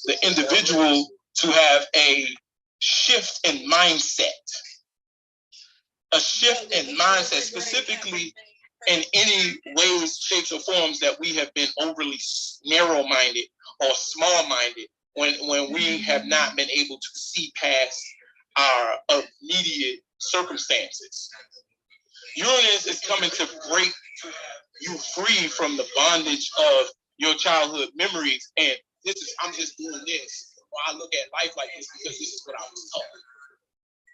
the individual to have a shift in mindset. A shift in mindset, specifically in any ways, shapes, or forms that we have been overly narrow-minded or small-minded when we have not been able to see past our immediate circumstances. Uranus is coming to break you free from the bondage of your childhood memories. And this is, I'm just doing this, or I look at life like this because this is what I was taught.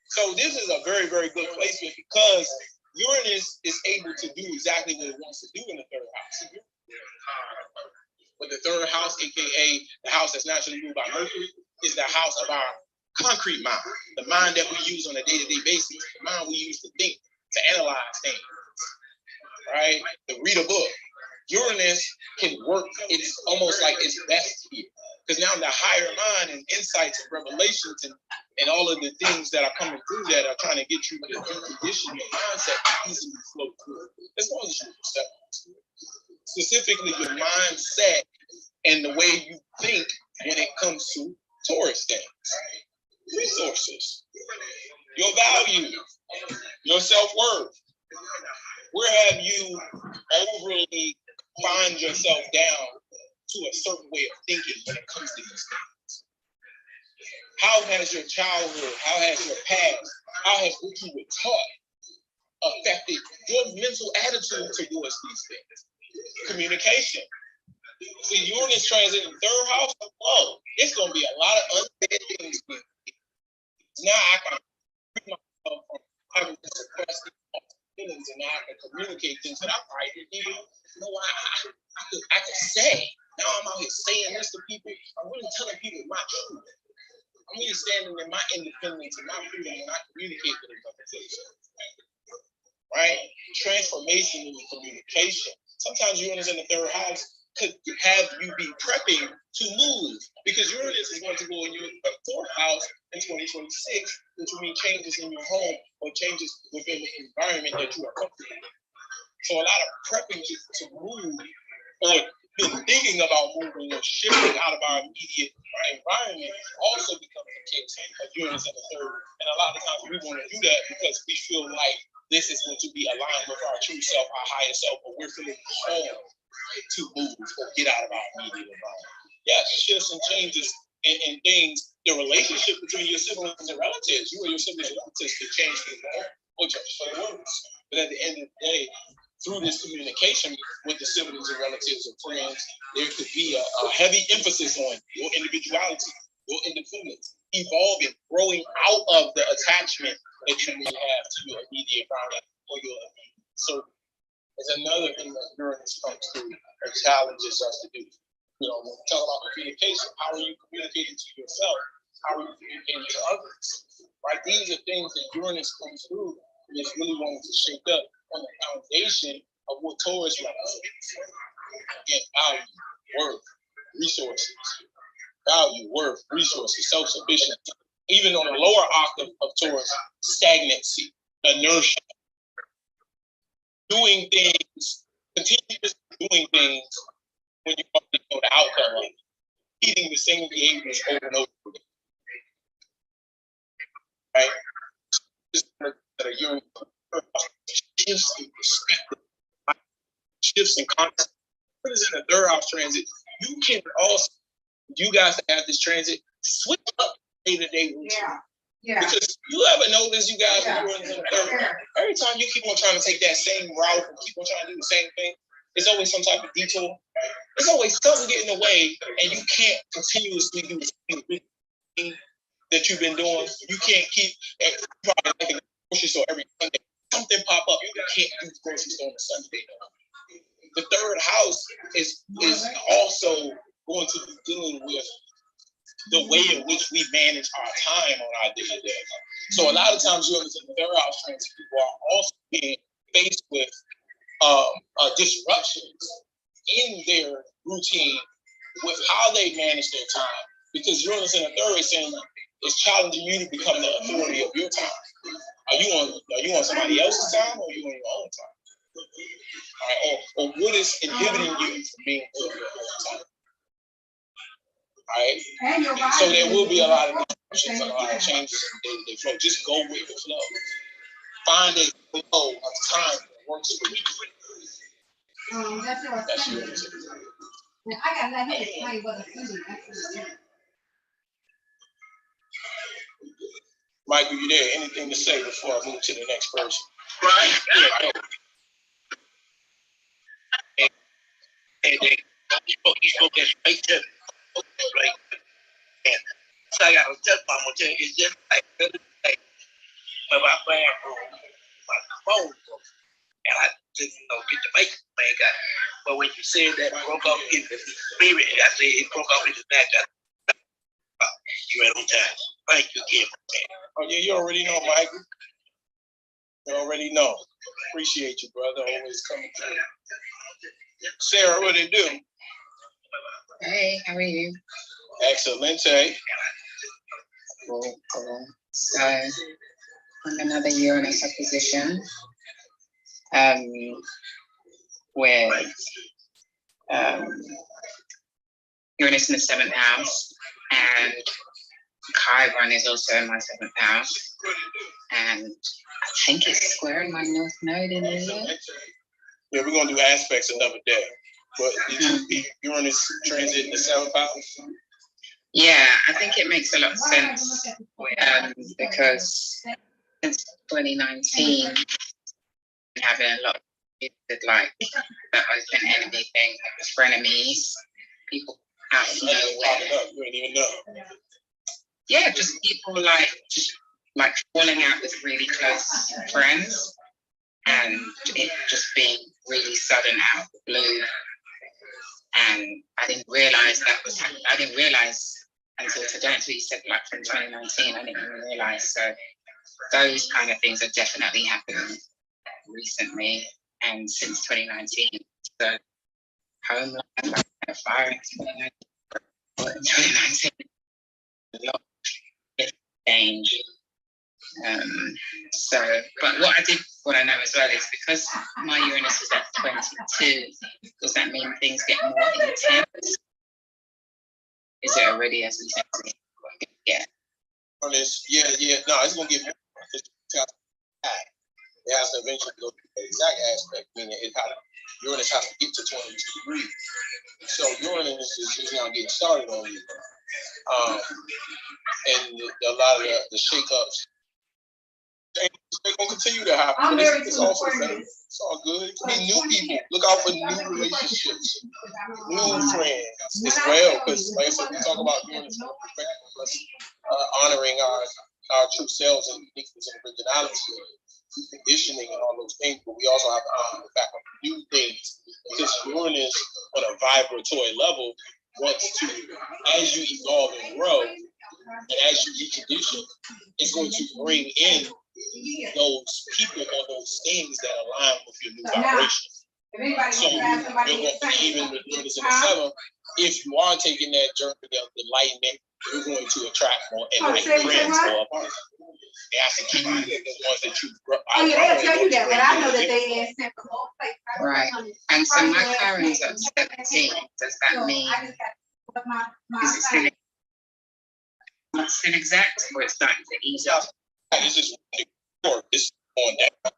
So this is a very, very good placement because Uranus is able to do exactly what it wants to do in the third house. But the third house, aka the house that's naturally ruled by Mercury, is the house of our concrete mind, the mind that we use on a day-to-day basis, the mind we use to think, to analyze things, right? To read a book. Uranus can work, it's almost like it's best here. Because now the higher mind and insights and revelations and all of the things that are coming through that are trying to get you to condition your mindset to easily flow through it. As long as you accept it. Specifically your mindset and the way you think when it comes to Taurus things. Resources, your value, your self-worth. Where have you overly find yourself down to a certain way of thinking when it comes to these things? How has your childhood, how has your past, how has what you were taught affected your mental attitude towards these things? Communication. See, Uranus transit in the third house, oh, it's going to be a lot of unsaid things. Now I can free myself from having to suppress these feelings, and now I can communicate things that I probably didn't even know I could say. Now I'm out here saying this to people. I'm really telling people my truth. I'm really standing in my independence and my freedom when I communicate with them. Right? Transformation in the communication. Sometimes Uranus in the third house could have you be prepping to move because Uranus is going to go in your fourth house in 2026, which will mean changes in your home or changes within the environment that you are comfortable in. So a lot of prepping to move or been thinking about moving or shifting out of our immediate environment also becomes the case of Uranus in the third. And a lot of times we want to do that because we feel like this is going to be aligned with our true self, our higher self, but we're feeling called to move or get out of our immediate environment. Yes, shifts and changes and things, the relationship between your siblings and relatives, you and your siblings and relatives can change for the better or change for the worse. But at the end of the day, through this communication with the siblings and relatives and friends, there could be a heavy emphasis on your individuality, your independence, evolving, growing out of the attachment that you may have to your immediate environment or your immediate circle. It's another thing that Uranus comes through and challenges us to do. You know, when we talk about communication, how are you communicating to yourself? How are you communicating to others? Right? These are things that Uranus comes through and is really wanting to shake up on the foundation of what Taurus represents. Again, value, worth, resources. Value, worth, resources, self-sufficiency. Even on the lower octave of Taurus, stagnancy, inertia. Doing things, continuously doing things when you already know the outcome of it. Repeating the same behaviors over and over again. Right? That are Uranus shifts in perspective, shifts in concept. What is in the third house transit? You can also, you guys have this transit, switch up day-to-day routine. Yeah. Because you ever notice, you guys, when you're in the third, every time you keep on trying to take that same route and keep on trying to do the same thing, there's always some type of detour. There's always something getting in the way, and you can't continuously do the same thing that you've been doing. You can't keep probably like a grocery store every Sunday. Something pop up, you can't do the grocery store on a Sunday. The third house is also going to be dealing with the way in which we manage our time on our day-to-day. So a lot of times you're in the third house trans people are also being faced with disruptions in their routine with how they manage their time. Because Uranus in the third is saying it's challenging you to become the authority of your time. Are you on somebody else's time or are you on your own time? All right, or what is inhibiting you from being on your own time? right? So there will be a lot of disruptions, a lot of changes in day-to-day flow. Just go with the flow. Find a flow of time that works for you. That's yours. I gotta let him explain what it's doing. Michael, you there? Anything to say before I move to the next person? Right. Yeah, and then he spoke that straight to me. Right. And so I got to tell my mom, it's just like my bathroom, my phone broke, and I didn't get the bake man got it. But when you said that broke off in the spirit, I said it broke off in the match. You right on time. Thank you again. Oh yeah, you already know, Michael. You already know. Appreciate you, brother. Always coming through. Sarah, what do you do? Hey, how are you? Excellent. Cool. So, on another Uranus opposition, with Uranus in the 7th house, and Chiron is also in my 7th house, and I think it's squaring my North Node in the year. Yeah, we're gonna do aspects another day. But did you be Uranus transit in the 7th house? Yeah, I think it makes a lot of sense because since 2019, having a lot of people with like the open enemy thing, like frenemies, people out of nowhere. You didn't even know. Yeah, just people like falling out with really close friends, and it just being really sudden out of the blue. And I didn't realize that was happening. I didn't realize until today, until you said like from 2019, I didn't even realize. So those kind of things are definitely happening recently and since 2019. So home life, like fire in 2019, a lot of change. But what I know as well is because my Uranus is at 22, does that mean things get more intense? Is it already as intense? Yeah. No, it's gonna get more. It has to eventually go to the exact aspect, meaning Uranus has to get to 22 degrees. So Uranus is just now getting started on you. And a lot of the shake-ups, they're going to continue to happen. It's also better. It's all good. It can be new people. Look out for new relationships, new friends as well. Because like I said, we talk about Uranus honoring our true selves and uniqueness and originality, conditioning and all those things, but we also have to honor the fact of new things, because Uranus on a vibratory level wants to, as you evolve and grow, and as you get conditioned, it's going to bring in those people or those things that align with your new vibration. So you're going to, even with Uranus in the 7th, if you are taking that journey of enlightenment, you're going to attract more enlightened friends or partners. They have to keep the ones that you they'll tell you that, but I know that they ain't right. And so my Chiron's at 17. Does that mean is it still exact, or it's starting to ease up? It's just it's going down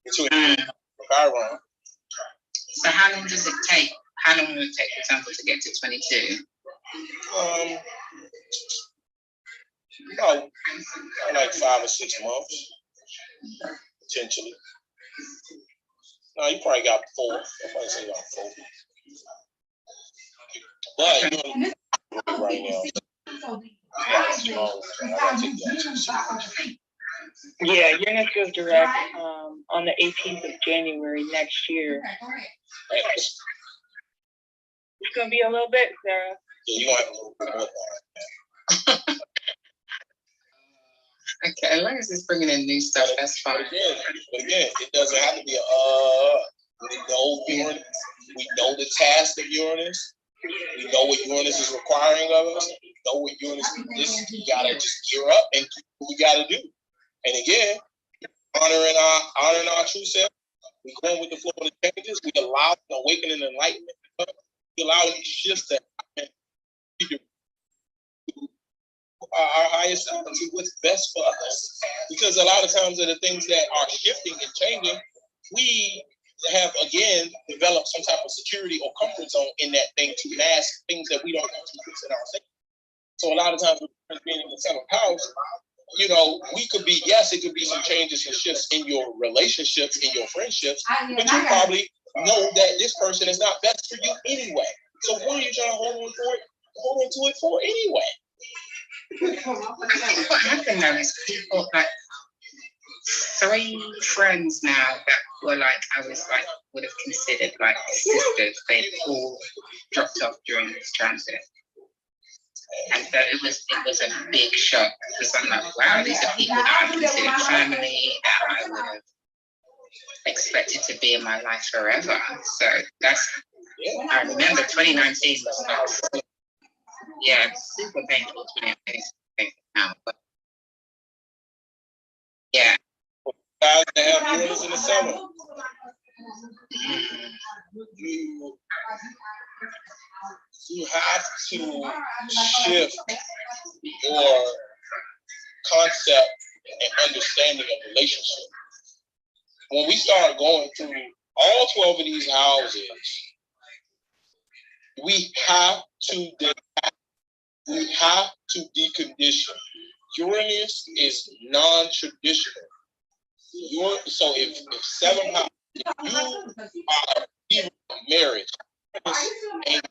into Chiron. So how long does it take? How long will it take, for example, to get to 22? About like 5 or 6 months, potentially. No, you probably got 4. I'll probably say about 4. But you're right now. Yeah, Uranus goes direct on the 18th of January next year. It's gonna be a little bit, Sarah. Yeah, you gonna have a little bit more. Okay, as long as it's bringing in new stuff, that's fine. But again, it doesn't have to be we know Uranus. We know the task of Uranus. We know what Uranus is requiring of us. We know what Uranus is. We gotta just gear up and do what we gotta do. And again, honoring our true self. We going with the flow of the changes. We allow the awakening and enlightenment. We allow these shifts to happen. our highest selves and what's best for us. Because a lot of times of the things that are shifting and changing, we have again developed some type of security or comfort zone in that thing to mask things that we don't want to fix in ourselves. So a lot of times with being in the seventh house, you know, we could be, yes, it could be some changes and shifts in your relationships, in your friendships, but you probably know that this person is not best for you anyway. So what are you trying to hold on to it for anyway? I think what happened though is people like 3 friends now that were like, I was like, would have considered like sisters, they all dropped off during this transit. And so it was a big shock because I'm like, wow, these are people that I considered family, that I would have expected to be in my life forever. So that's, I remember 2019 was like, yeah, it's super painful 2019 now, but yeah. Guys that have Uranus in the summer, you have to shift your concept and understanding of relationship. When we start going through all 12 of these houses, we have to decondition. Uranus is non-traditional. So if 7 house, if you are in marriage, and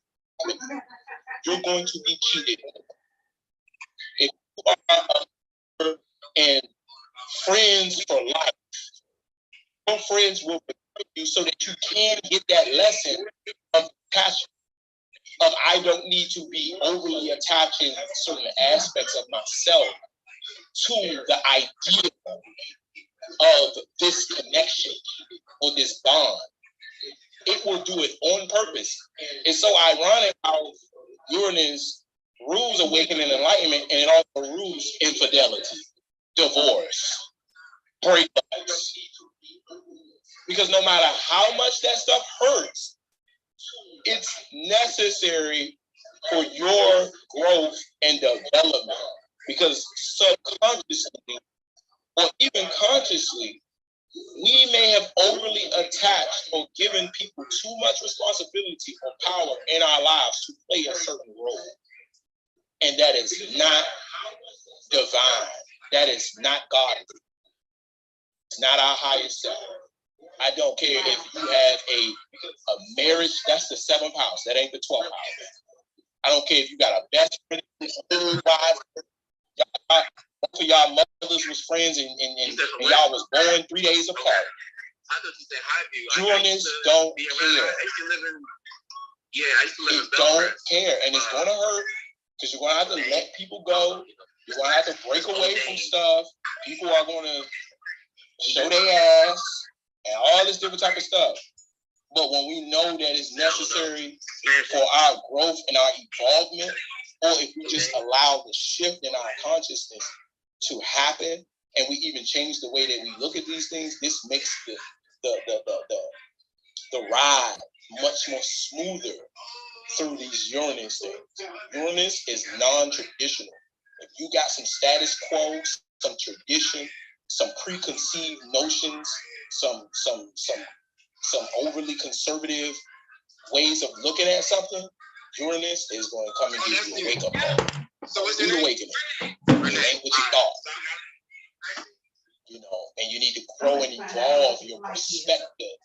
you're going to be cheated. If you are and friends for life, your friends will protect you so that you can get that lesson of passion. Of I don't need to be overly attaching certain aspects of myself to the idea of this connection or this bond. It will do it on purpose. It's so ironic how Uranus rules awakening and enlightenment, and it also rules infidelity, divorce, breakups. Because no matter how much that stuff hurts, it's necessary for your growth and development. Because subconsciously or even consciously, we may have overly attached or given people too much responsibility or power in our lives to play a certain role. And that is not divine. That is not God. It's not our highest self. I don't care if you have a marriage, that's the 7th house. That ain't the 12th house. I don't care if you got a best friend, both of y'all mothers was friends and y'all was born 3 days apart. I thought you said Highview. Uranus don't care. I used to live in it don't care, and it's gonna hurt because you're gonna have to let people go. You're gonna have to break away from stuff. People are gonna show their ass and all this different type of stuff. But when we know that it's necessary for our growth and our evolvement, or if we just allow the shift in our consciousness to happen, and we even change the way that we look at these things, this makes the ride much more smoother through these Uranus things. Uranus is non-traditional. If you got some status quo, some tradition, some preconceived notions, some overly conservative ways of looking at something, Uranus is going to come and give you a wake-up call. So it's an awakening. It ain't what you thought. You know, and you need to grow and evolve your perspective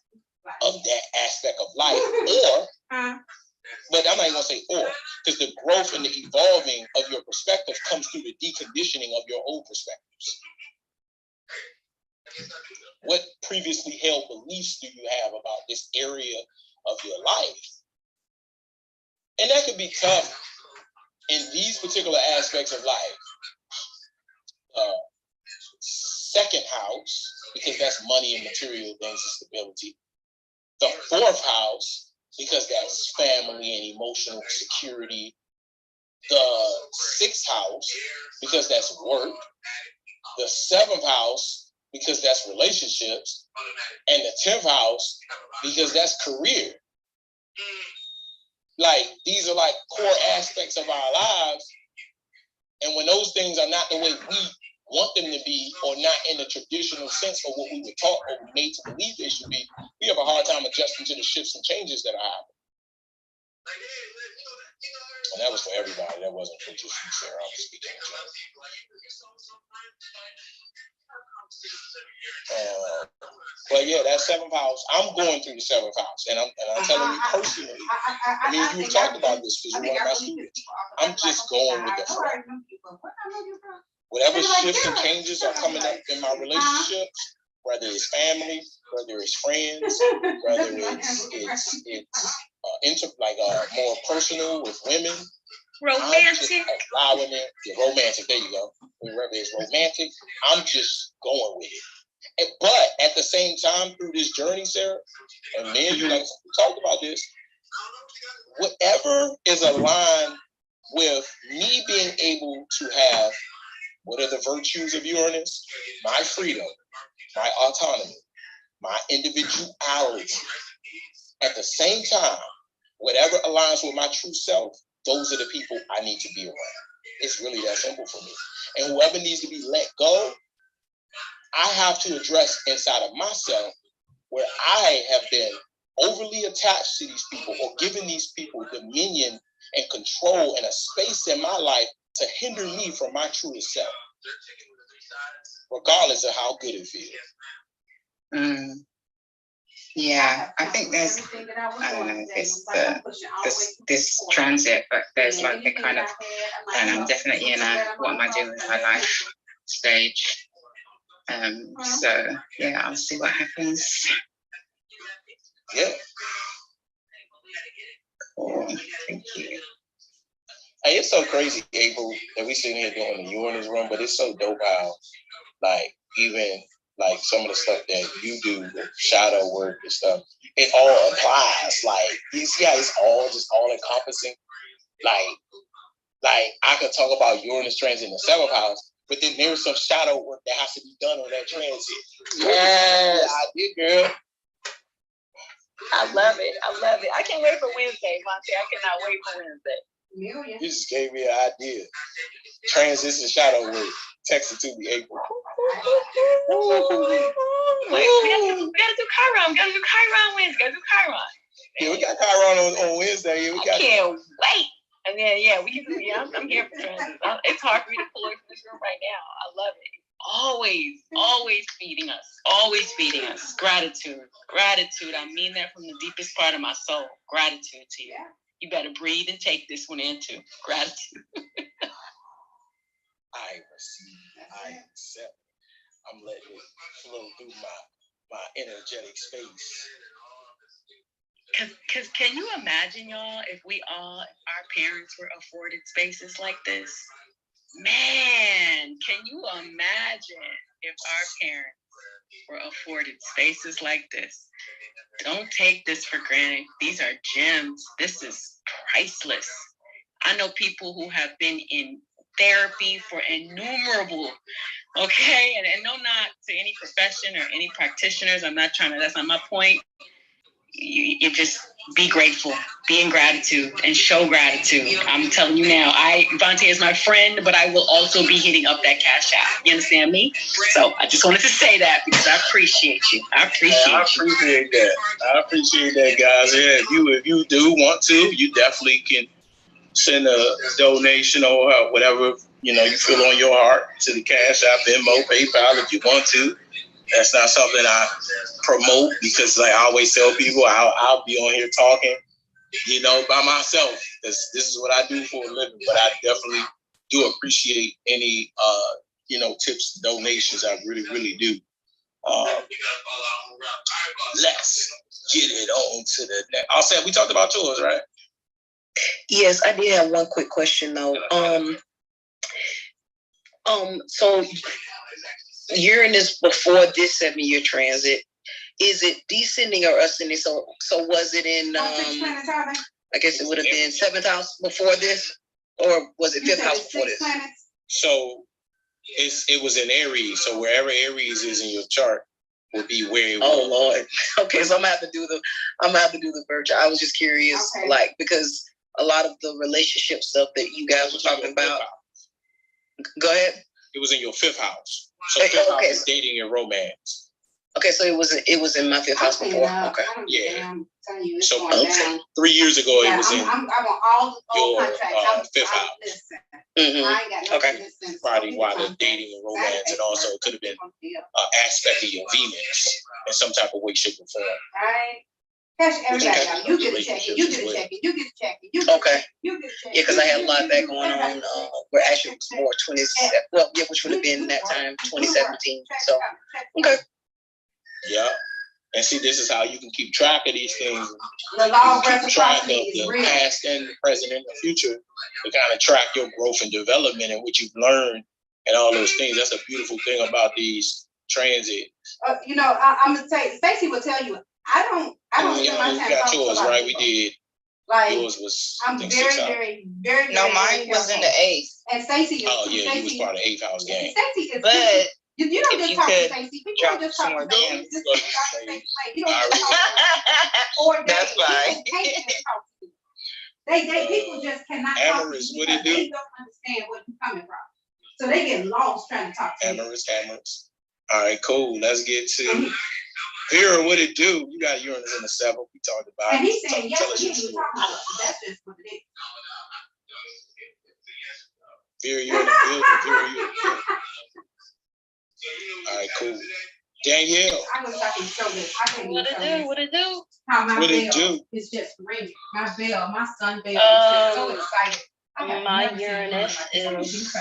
of that aspect of life. Or, but I'm not even going to say or, because the growth and the evolving of your perspective comes through the deconditioning of your old perspectives. What previously held beliefs do you have about this area of your life? And that could be tough in these particular aspects of life. 2nd house, because that's money and material things and stability. The 4th house, because that's family and emotional security. The 6th house, because that's work. The 7th house, because that's relationships. And the 10th house, because that's career. Like, these are like core aspects of our lives. And when those things are not the way we want them to be, or not in the traditional sense of what we were taught or made to believe they should be, we have a hard time adjusting to the shifts and changes that are happening. And that was for everybody. That wasn't for just you, Sarah. I was speaking to you. But yeah, that seventh house, I'm going through the seventh house. And I'm telling you personally, I mean, you talked about this because you're one of my students. I'm just going with the flow. Whatever shifts and changes are coming up in my relationships, whether it's family, whether it's friends, whether it's more personal with women, romantic, allowing it. Yeah, romantic. There you go. Whether it's romantic, I'm just going with it. But at the same time, through this journey, Sarah, and me and you, like we talked about this, whatever is aligned with me being able to have what are the virtues of Uranus? My freedom, my autonomy, my individuality. At the same time, whatever aligns with my true self, those are the people I need to be around. It's really that simple for me. And whoever needs to be let go, I have to address inside of myself where I have been overly attached to these people or given these people dominion and control and a space in my life to hinder me from my truest self, regardless of how good it feels. Yeah, I think there's, I don't know if it's this transit, but there's like a kind of, and I'm definitely in a what am I doing with my life stage. So yeah, I'll see what happens. Yeah. Cool. Thank you. Hey, it's so crazy, April, that we sitting here doing the Uranus room, but it's so dope how, like, even like some of the stuff that you do, the shadow work and stuff, it all applies. Like, you see how it's all just all encompassing. Like I could talk about Uranus transit in the seventh house, but then there's some shadow work that has to be done on that transit. Yes. I did, girl. I love it. I love it. I can't wait for Wednesday, Monty. I cannot wait for Wednesday. You just gave me an idea. Transition shadow work. Text it to me, April. Wait, we gotta do Chiron. We gotta do Chiron Wednesday. Gotta do Chiron. Yeah, we got Chiron on Wednesday. Yeah, I can't wait. And then we can do. Yeah, I'm here for transits. It's hard for me to pull away from this room right now. I love it. Always feeding us. Always feeding us. Gratitude. I mean that from the deepest part of my soul. Gratitude to you. You better breathe and take this one in too. Gratitude. I receive. I accept. I'm letting it flow through my energetic space. Cause can you imagine, y'all, if our parents were afforded spaces like this? Man, can you imagine if our parents were afforded spaces like this? Don't take this for granted. These are gems. This is priceless. I know people who have been in therapy for innumerable, okay? And no knock to any profession or any practitioners. That's not my point. You just be grateful, be in gratitude, and show gratitude. I'm telling you now, Vontae is my friend, but I will also be hitting up that cash app. You understand me? So I just wanted to say that because I appreciate you. I appreciate that. I appreciate that, guys. Yeah, if you do want to, you definitely can send a donation or whatever you feel on your heart to the Cash App, Venmo, PayPal if you want to. That's not something I promote because, like I always tell people, I'll be on here talking, by myself. This is what I do for a living. But I definitely do appreciate any, tips, donations. I really, really do. Let's get it on to the next. I'll say we talked about yours, right? Yes, I did have one quick question though. So Uranus before this 7-year transit, is it descending or ascending? So was it in I guess it would have been 7th house before this, or was it 5th house before this? So it was in Aries. So wherever Aries is in your chart would be where it was. Oh Lord. Okay, so I'm gonna have to do the virtue. I was just curious, because a lot of the relationship stuff that you guys were talking about. Go ahead. It was in your fifth house. So Okay, fifth house okay. is dating and romance. Okay, so it was in my fifth house before. Okay. Yeah. So 3 years ago, it was in your fifth house. Okay. Probably why the dating and romance, and also it could have been an aspect of your Venus in some type of way, shape, or form. You get a check. You get a check. You get a check. Okay. Yeah, because I had a lot of that going on. Where actually it was more 27. Well, yeah, which would have been that time 2017. So okay. Yeah. And see, this is how you can keep track of these things. The law of Keep track of reciprocity is the real. past and the present and the future to kind of track your growth and development and what you've learned and all those things. That's a beautiful thing about these transit. I'm gonna say, Stacey will tell you, I don't spend my time We got talking yours, about right? We people. did. Like, Yours was, I I'm think, very, 6 hours. very No, mine was in the 8th. And Stacey is. Oh, yeah, you was part of the 8th house gang. Stacey is. But you don't if just you talk to could Stacey. People drop just some talk more to Stacey. gems. Just talk to Stacey. You don't just talk to her. Or That's fine. People can't just talk to you. People just cannot talk to Amorous, you what because it do? they don't understand where you're coming from. So they get lost trying to talk to you. Amorous. All right, cool. Let's get to Vera, what it do? You got Uranus in the 7th. We talked about it. And he's saying, yes, Tell us he your was story. talking about it. That's just what it is. Vera, you're in the building. Vera, you're in the building. All right, cool. Danielle. I was talking so good. I can't What it do? What it do? How my What it bell do? is just ringing. My bell, my son bell is just so excited. I have My never seen Uranus anything like this. is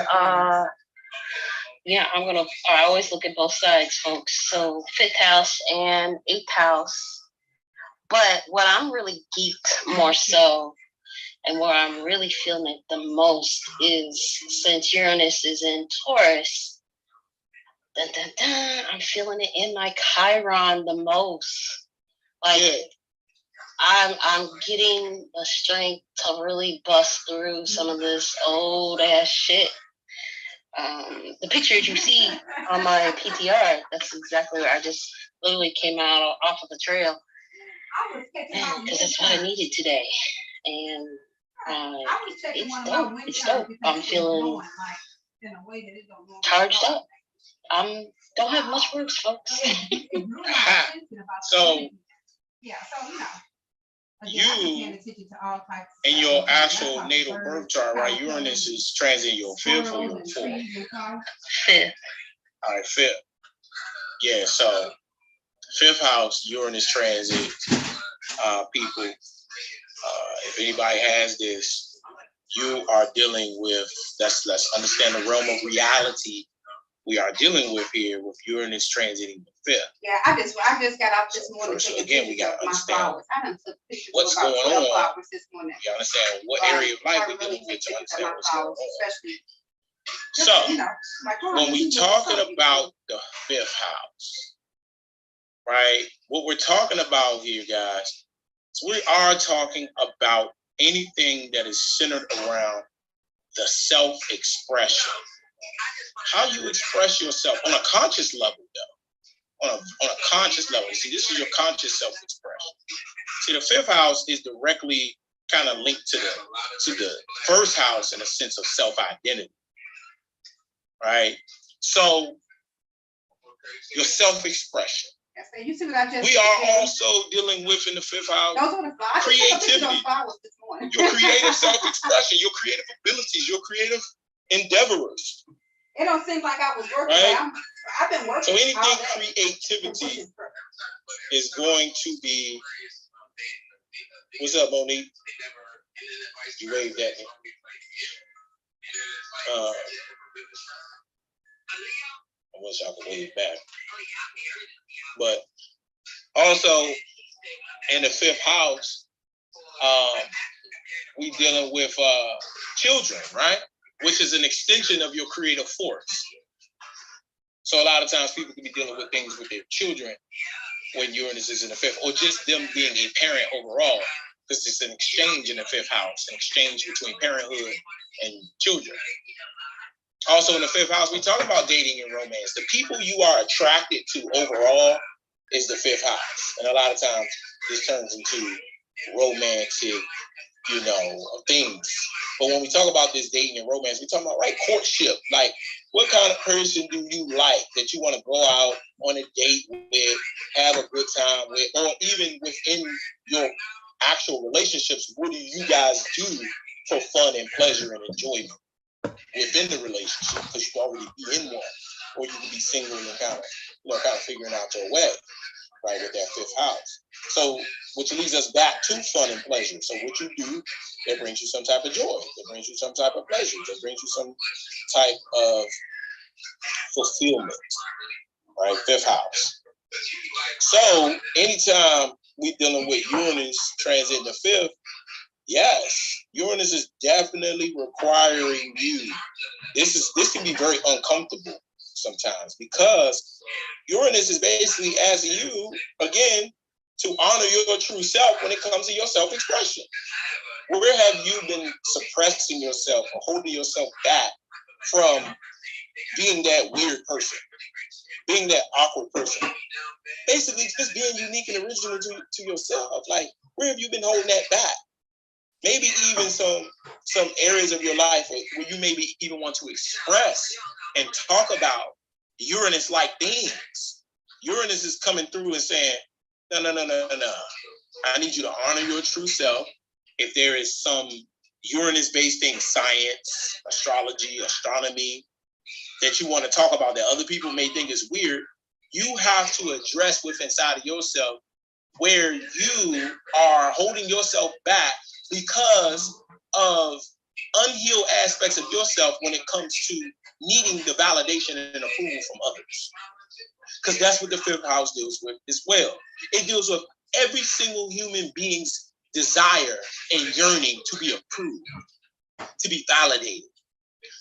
yeah, I always look at both sides, folks. So 5th house and 8th house. But what I'm really geeked more so, and where I'm really feeling it the most is since Uranus is in Taurus, I'm feeling it in my Chiron the most. Like Yeah. I'm getting the strength to really bust through some of this old ass shit. The pictures you see on my PTR, that's exactly where I just literally came out off of the trail. Because that's what I needed today. And it's dope. It's dope. I'm feeling charged up. Don't have much words, folks. So, you, in your actual natal birth chart, right? Uranus is transiting your 5th or your 4th? 5th. All right, 5th. Yeah, so 5th house, Uranus transit, people. If anybody has this, you are dealing with, let's understand the realm of reality we are dealing with here with Uranus transiting the 5th. Yeah, I just got off this morning. So again, we gotta understand I done took pictures what's of about going 12 on. flowers this morning. You understand what area of life we're dealing with to understand what's going on. So, when we talking about the 5th house, right? What we're talking about here, guys, is we are talking about anything that is centered around the self-expression. How you express yourself on a conscious level, though. On a conscious level. See, this is your conscious self-expression. See, the 5th house is directly kind of linked to the 1st house in a sense of self-identity. Right? So, your self-expression. You see what I just we are also dealing with in the 5th house creativity. Your creative self-expression, your creative abilities, your creative endeavors. It don't seem like I was working, right? but I've been working. So anything creativity is going to be. What's up, Monique? You waved at me. I wish I could wave back. But also in the 5th house, we dealing with children, right? Which is an extension of your creative force. So a lot of times people can be dealing with things with their children when Uranus is in the 5th, or just them being a parent overall, because it's an exchange in the 5th house, an exchange between parenthood and children. Also in the 5th house, we talk about dating and romance. The people you are attracted to overall is the 5th house. And a lot of times this turns into romantic, things. But when we talk about this dating and romance, we're talking about right courtship. Like, what kind of person do you like that you want to go out on a date with, have a good time with, or even within your actual relationships? What do you guys do for fun and pleasure and enjoyment within the relationship? Because you can already be in one, or you can be single and kind of figuring out your way, right, with that fifth house. So, which leads us back to fun and pleasure. So what you do, that brings you some type of joy, that brings you some type of pleasure, that brings you some type of fulfillment, right? Fifth house. So anytime we're dealing with Uranus transiting the fifth, yes, Uranus is definitely requiring you. This can be very uncomfortable sometimes, because Uranus is basically asking you, again, to honor your true self when it comes to your self-expression. Where have you been suppressing yourself or holding yourself back from being that weird person, being that awkward person? Basically, just being unique and original to yourself. Like, where have you been holding that back? Maybe even some areas of your life where you maybe even want to express and talk about Uranus-like things. Uranus is coming through and saying, no. I need you to honor your true self. If there is some Uranus-based thing, science, astrology, astronomy, that you want to talk about that other people may think is weird, you have to address within inside of yourself where you are holding yourself back because of unhealed aspects of yourself when it comes to needing the validation and approval from others. Because that's what the fifth house deals with as well. It deals with every single human being's desire and yearning to be approved, to be validated,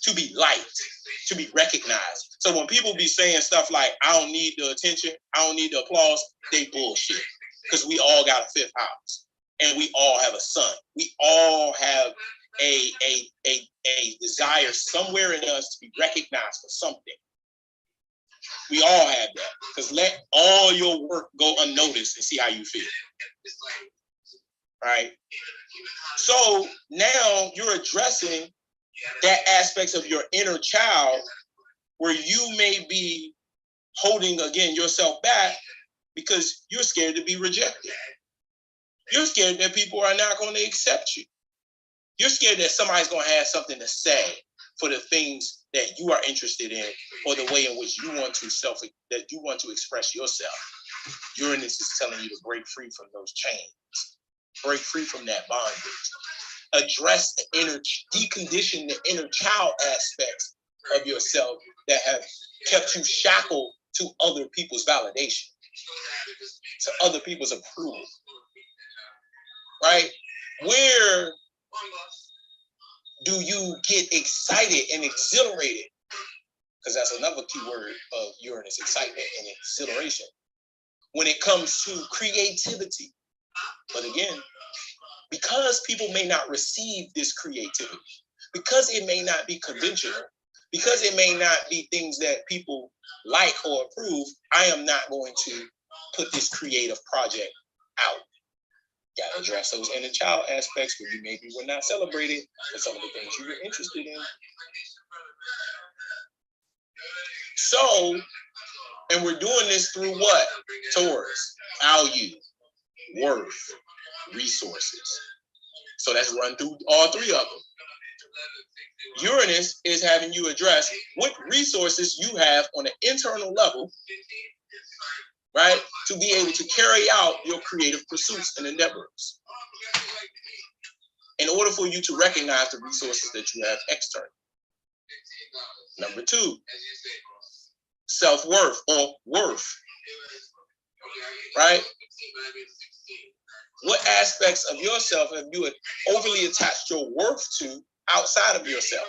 to be liked, to be recognized. So when people be saying stuff like, I don't need the attention, I don't need the applause, they bullshit. Because we all got a fifth house and we all have a sun. We all have a desire somewhere in us to be recognized for something. We all have that. Because let all your work go unnoticed and see how you feel. Right? So now you're addressing that aspects of your inner child where you may be holding, again, yourself back because you're scared to be rejected. You're scared that people are not going to accept you. You're scared that somebody's going to have something to say for the things that you are interested in or the way in which you want to express yourself. Uranus is telling you to break free from those chains, break free from that bondage, address the inner, decondition the inner child aspects of yourself that have kept you shackled to other people's validation, to other people's approval. Right? Where do you get excited and exhilarated? Because that's another key word of Uranus, excitement and exhilaration. When it comes to creativity. But again, because people may not receive this creativity, because it may not be conventional, because it may not be things that people like or approve, I am not going to put this creative project out. Got to address those inner child aspects where you maybe were not celebrated for some of the things you were interested in. So, and we're doing this through what? Taurus, value, worth, resources. So that's run through all three of them. Uranus is having you address what resources you have on an internal level, right, to be able to carry out your creative pursuits and endeavors. In order for you to recognize the resources that you have externally. Number two, self-worth or worth, right? What aspects of yourself have you overly attached your worth to outside of yourself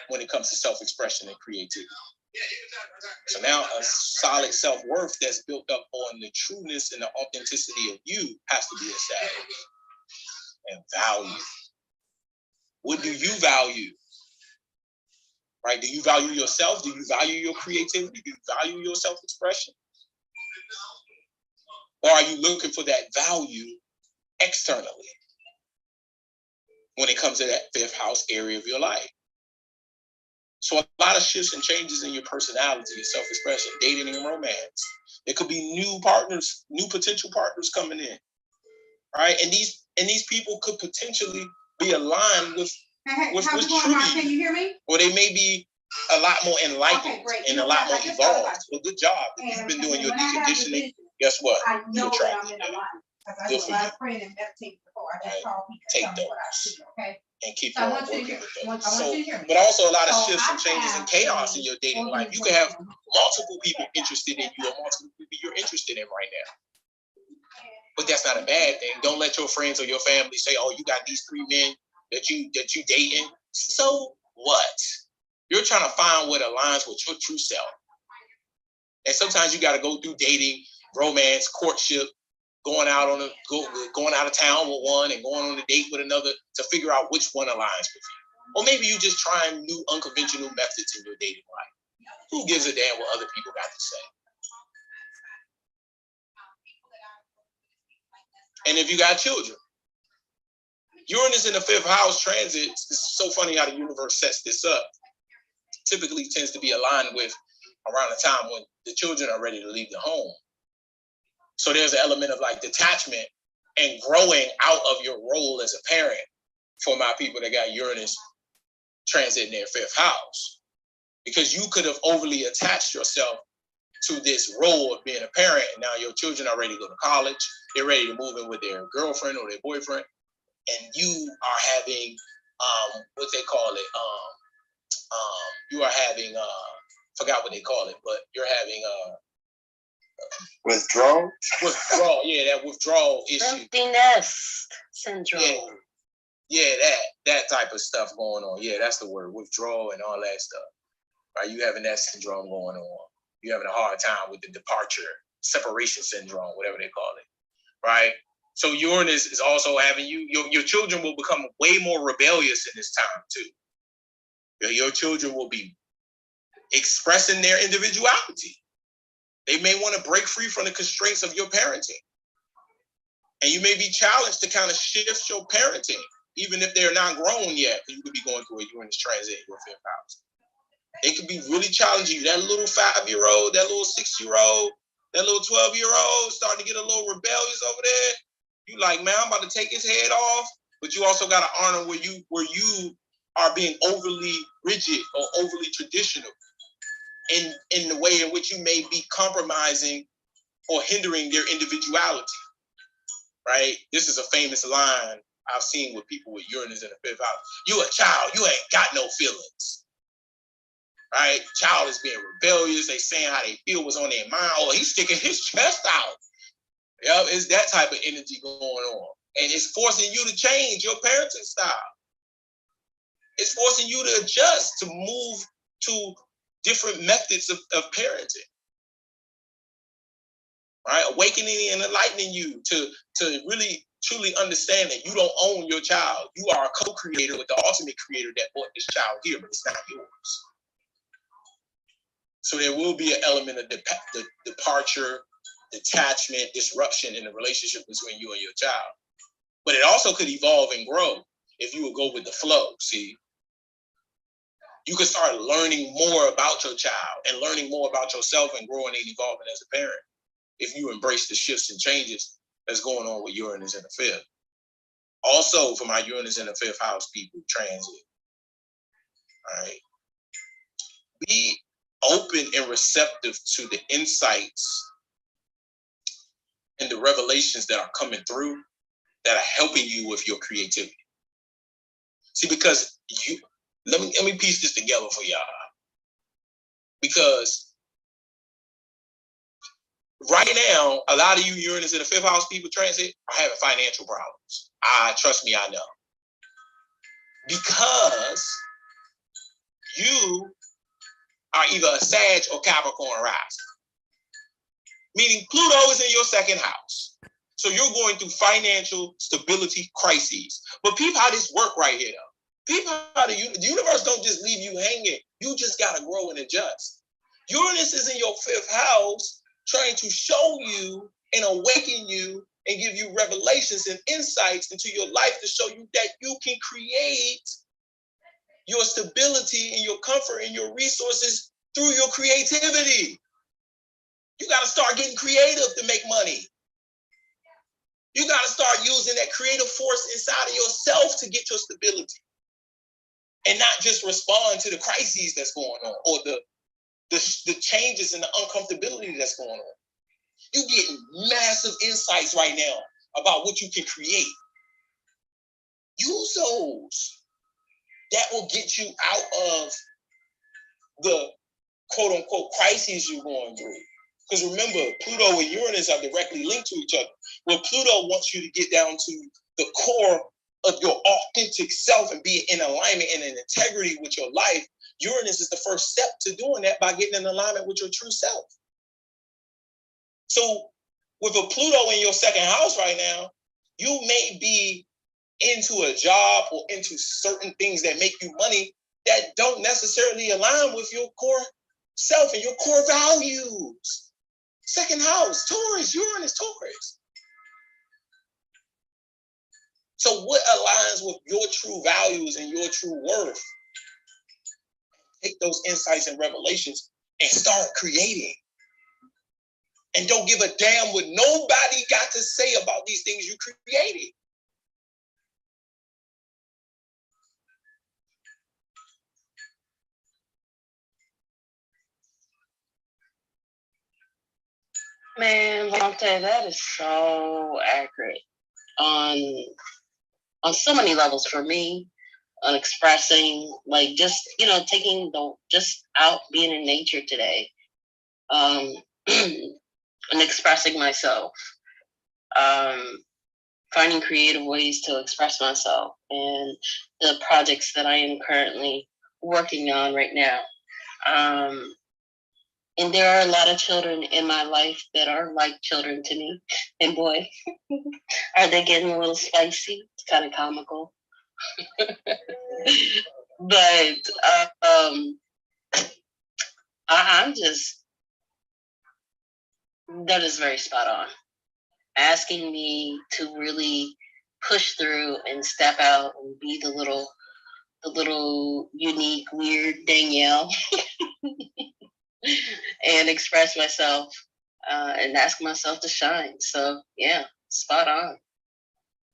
when it comes to self-expression and creativity? So now a solid self-worth that's built up on the trueness and the authenticity of you has to be established. And value. What do you value? Right? Do you value yourself? Do you value your creativity? Do you value your self-expression? Or are you looking for that value externally? when it comes to that 5th house area of your life. So a lot of shifts and changes in your personality and self-expression, dating and romance. There could be new partners, new potential partners coming in, right? And these people could potentially be aligned with truly, can you hear me? or they may be a lot more enlightened and a lot more evolved. Well, good job. If you've been doing your deconditioning, guess what? I know You'll that I'm in alignment, because I do a lot of praying and meditating before. I just call people, Take tell me what I those. see, okay? And keep So I on want you to working hear, with I those. want So, you to hear me. but also a lot of So shifts I and changes and have chaos a in your dating life. You could have organization. multiple people interested in you or multiple people you're interested in right now. But that's not a bad thing. Don't let your friends or your family say, "Oh, you got these 3 men that you dating." So what? You're trying to find what aligns with your true self. And sometimes you got to go through dating, romance, courtship, going out of town with one and going on a date with another to figure out which one aligns with you. Or maybe you just trying new unconventional methods in your dating life. Who gives a damn what other people got to say? And if you got children, Uranus in the 5th house transit, it's so funny how the universe sets this up. Typically tends to be aligned with around the time when the children are ready to leave the home. So there's an element of like detachment and growing out of your role as a parent for my people that got Uranus transit in their 5th house. Because you could have overly attached yourself to this role of being a parent, and now your children are ready to go to college, they're ready to move in with their girlfriend or their boyfriend, and you are having what they call it, you are having forgot what they call it, but you're having withdrawal, yeah, that withdrawal issue. Empty nest syndrome. Yeah, that type of stuff going on. Yeah, that's the word, withdrawal and all that stuff. Right? You having that syndrome going on. You're having a hard time with the departure, separation syndrome, whatever they call it. Right? So Uranus is also having your children will become way more rebellious in this time too. Your children will be expressing their individuality. They may want to break free from the constraints of your parenting. And you may be challenged to kind of shift your parenting, even if they're not grown yet. You could be going through a Uranus transit in your 5th house. It could be really challenging. That little 5-year-old, that little 6-year-old, that little 12-year-old starting to get a little rebellious over there. You like, man, I'm about to take his head off. But you also got to honor where you are being overly rigid or overly traditional in the way in which you may be compromising or hindering their individuality. Right? This is a famous line I've seen with people with Uranus in the 5th house. You a child, you ain't got no feelings. Right? Child is being rebellious. They saying how they feel what's on their mind. Or he's sticking his chest out. Yep, it's that type of energy going on. And it's forcing you to change your parenting style. It's forcing you to adjust, to move to different methods of parenting. Right? Awakening and enlightening you to really truly understand that you don't own your child. You are a co-creator with the ultimate creator that brought this child here, but it's not yours. So there will be an element of departure, detachment, disruption in the relationship between you and your child. But it also could evolve and grow if you would go with the flow, see? You could start learning more about your child and learning more about yourself and growing and evolving as a parent if you embrace the shifts and changes that's going on with Uranus in the 5th. Also, for my Uranus in the 5th house people, transit, all right? Be open and receptive to the insights and the revelations that are coming through that are helping you with your creativity. See, because let me piece this together for y'all. Because right now, a lot of you Uranus in the 5th house people transit are having financial problems. Trust me, I know. Because you are either a Sag or Capricorn rising. Meaning Pluto is in your 2nd house. So you're going through financial stability crises. But peep how this work right here, though. Peep how the universe don't just leave you hanging. You just got to grow and adjust. Uranus is in your 5th house trying to show you and awaken you and give you revelations and insights into your life to show you that you can create your stability and your comfort and your resources through your creativity. You got to start getting creative to make money. You got to start using that creative force inside of yourself to get your stability and not just respond to the crises that's going on or the changes and the uncomfortability that's going on. You're getting massive insights right now about what you can create. Use those. That will get you out of the quote unquote crises you're going through. Because remember, Pluto and Uranus are directly linked to each other. Well, Pluto wants you to get down to the core of your authentic self and be in alignment and in integrity with your life. Uranus is the first step to doing that by getting in alignment with your true self. So with a Pluto in your second house right now, you may be into a job or into certain things that make you money that don't necessarily align with your core self and your core values. Second house, Taurus, Uranus, Taurus. So what aligns with your true values and your true worth? Take those insights and revelations and start creating. And don't give a damn what nobody got to say about these things you created. Man, Vontae, that is so accurate on so many levels for me, on expressing, like, just, taking just out being in nature today, and expressing myself, finding creative ways to express myself, and the projects that I am currently working on right now. And there are a lot of children in my life that are like children to me. And boy, are they getting a little spicy. It's kind of comical. But I'm just, that is very spot on. Asking me to really push through and step out and be the little unique, weird Danielle. And express myself and ask myself to shine. So yeah, spot on.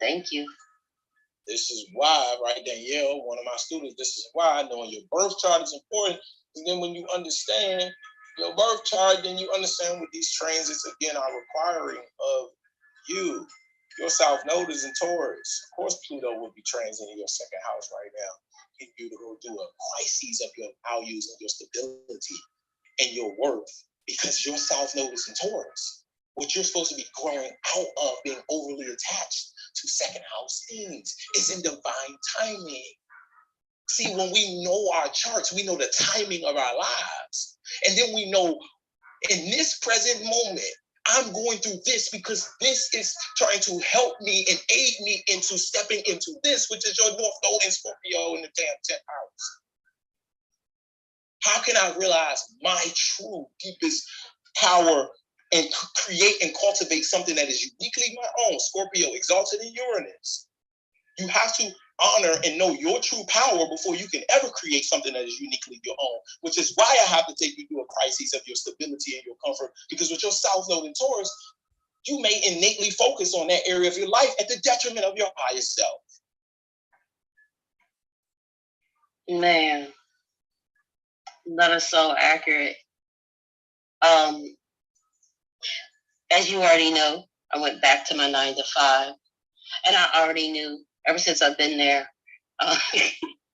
Thank you. This is why, right, Danielle, one of my students, this is why knowing your birth chart is important. And then when you understand your birth chart, then you understand what these transits again are requiring of you. Your South Node is in Taurus. Of course, Pluto would be transiting your second house right now. Getting you to go through a crisis of your values and your stability and your worth, because your South Node is in Taurus. What you're supposed to be growing out of, being overly attached to second house things, is in divine timing. See, when we know our charts, we know the timing of our lives. And then we know in this present moment, I'm going through this because this is trying to help me and aid me into stepping into this, which is your North Node in Scorpio in the damn 10th house. How can I realize my true deepest power and create and cultivate something that is uniquely my own? Scorpio, exalted in Uranus. You have to honor and know your true power before you can ever create something that is uniquely your own, which is why I have to take you through a crisis of your stability and your comfort, because with your South Node in Taurus, you may innately focus on that area of your life at the detriment of your highest self. Man, that is so accurate. As you already know, I went back to my 9 to 5, and I already knew ever since I've been there.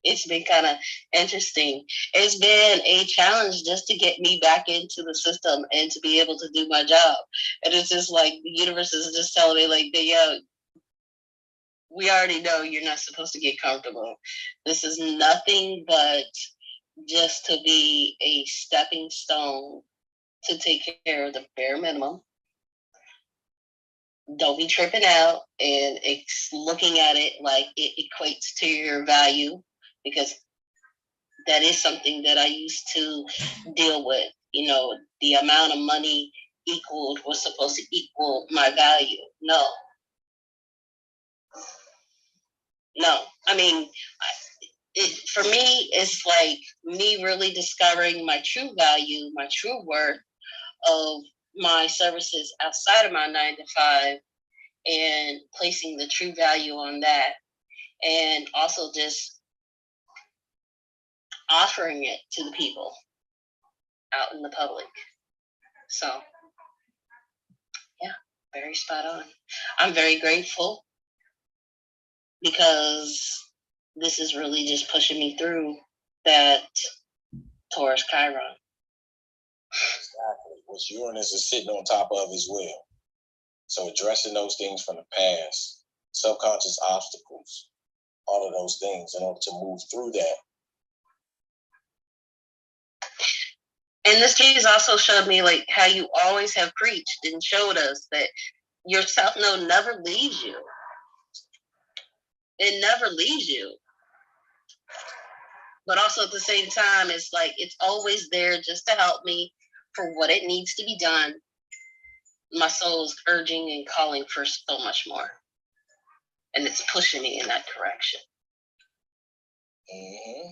It's been kind of interesting. It's been a challenge just to get me back into the system and to be able to do my job. And it's just like the universe is just telling me, like, yeah, we already know you're not supposed to get comfortable. This is nothing but just to be a stepping stone to take care of the bare minimum. Don't be tripping out and looking at it like it equates to your value, because that is something that I used to deal with. The amount of money was supposed to equal my value. No, No, I mean, for me, it's like me really discovering my true value, my true worth of my services outside of my 9 to 5, and placing the true value on that, and also just offering it to the people out in the public. So, yeah, very spot on. I'm very grateful because this is really just pushing me through that Taurus Chiron. Exactly, which Uranus is sitting on top of as well. So addressing those things from the past, subconscious obstacles, all of those things in order to move through that. And this case also showed me like how you always have preached and showed us that your South Node never leaves you. It never leaves you. But also at the same time, it's like it's always there just to help me for what it needs to be done. My soul is urging and calling for so much more. And it's pushing me in that direction. Mm-hmm.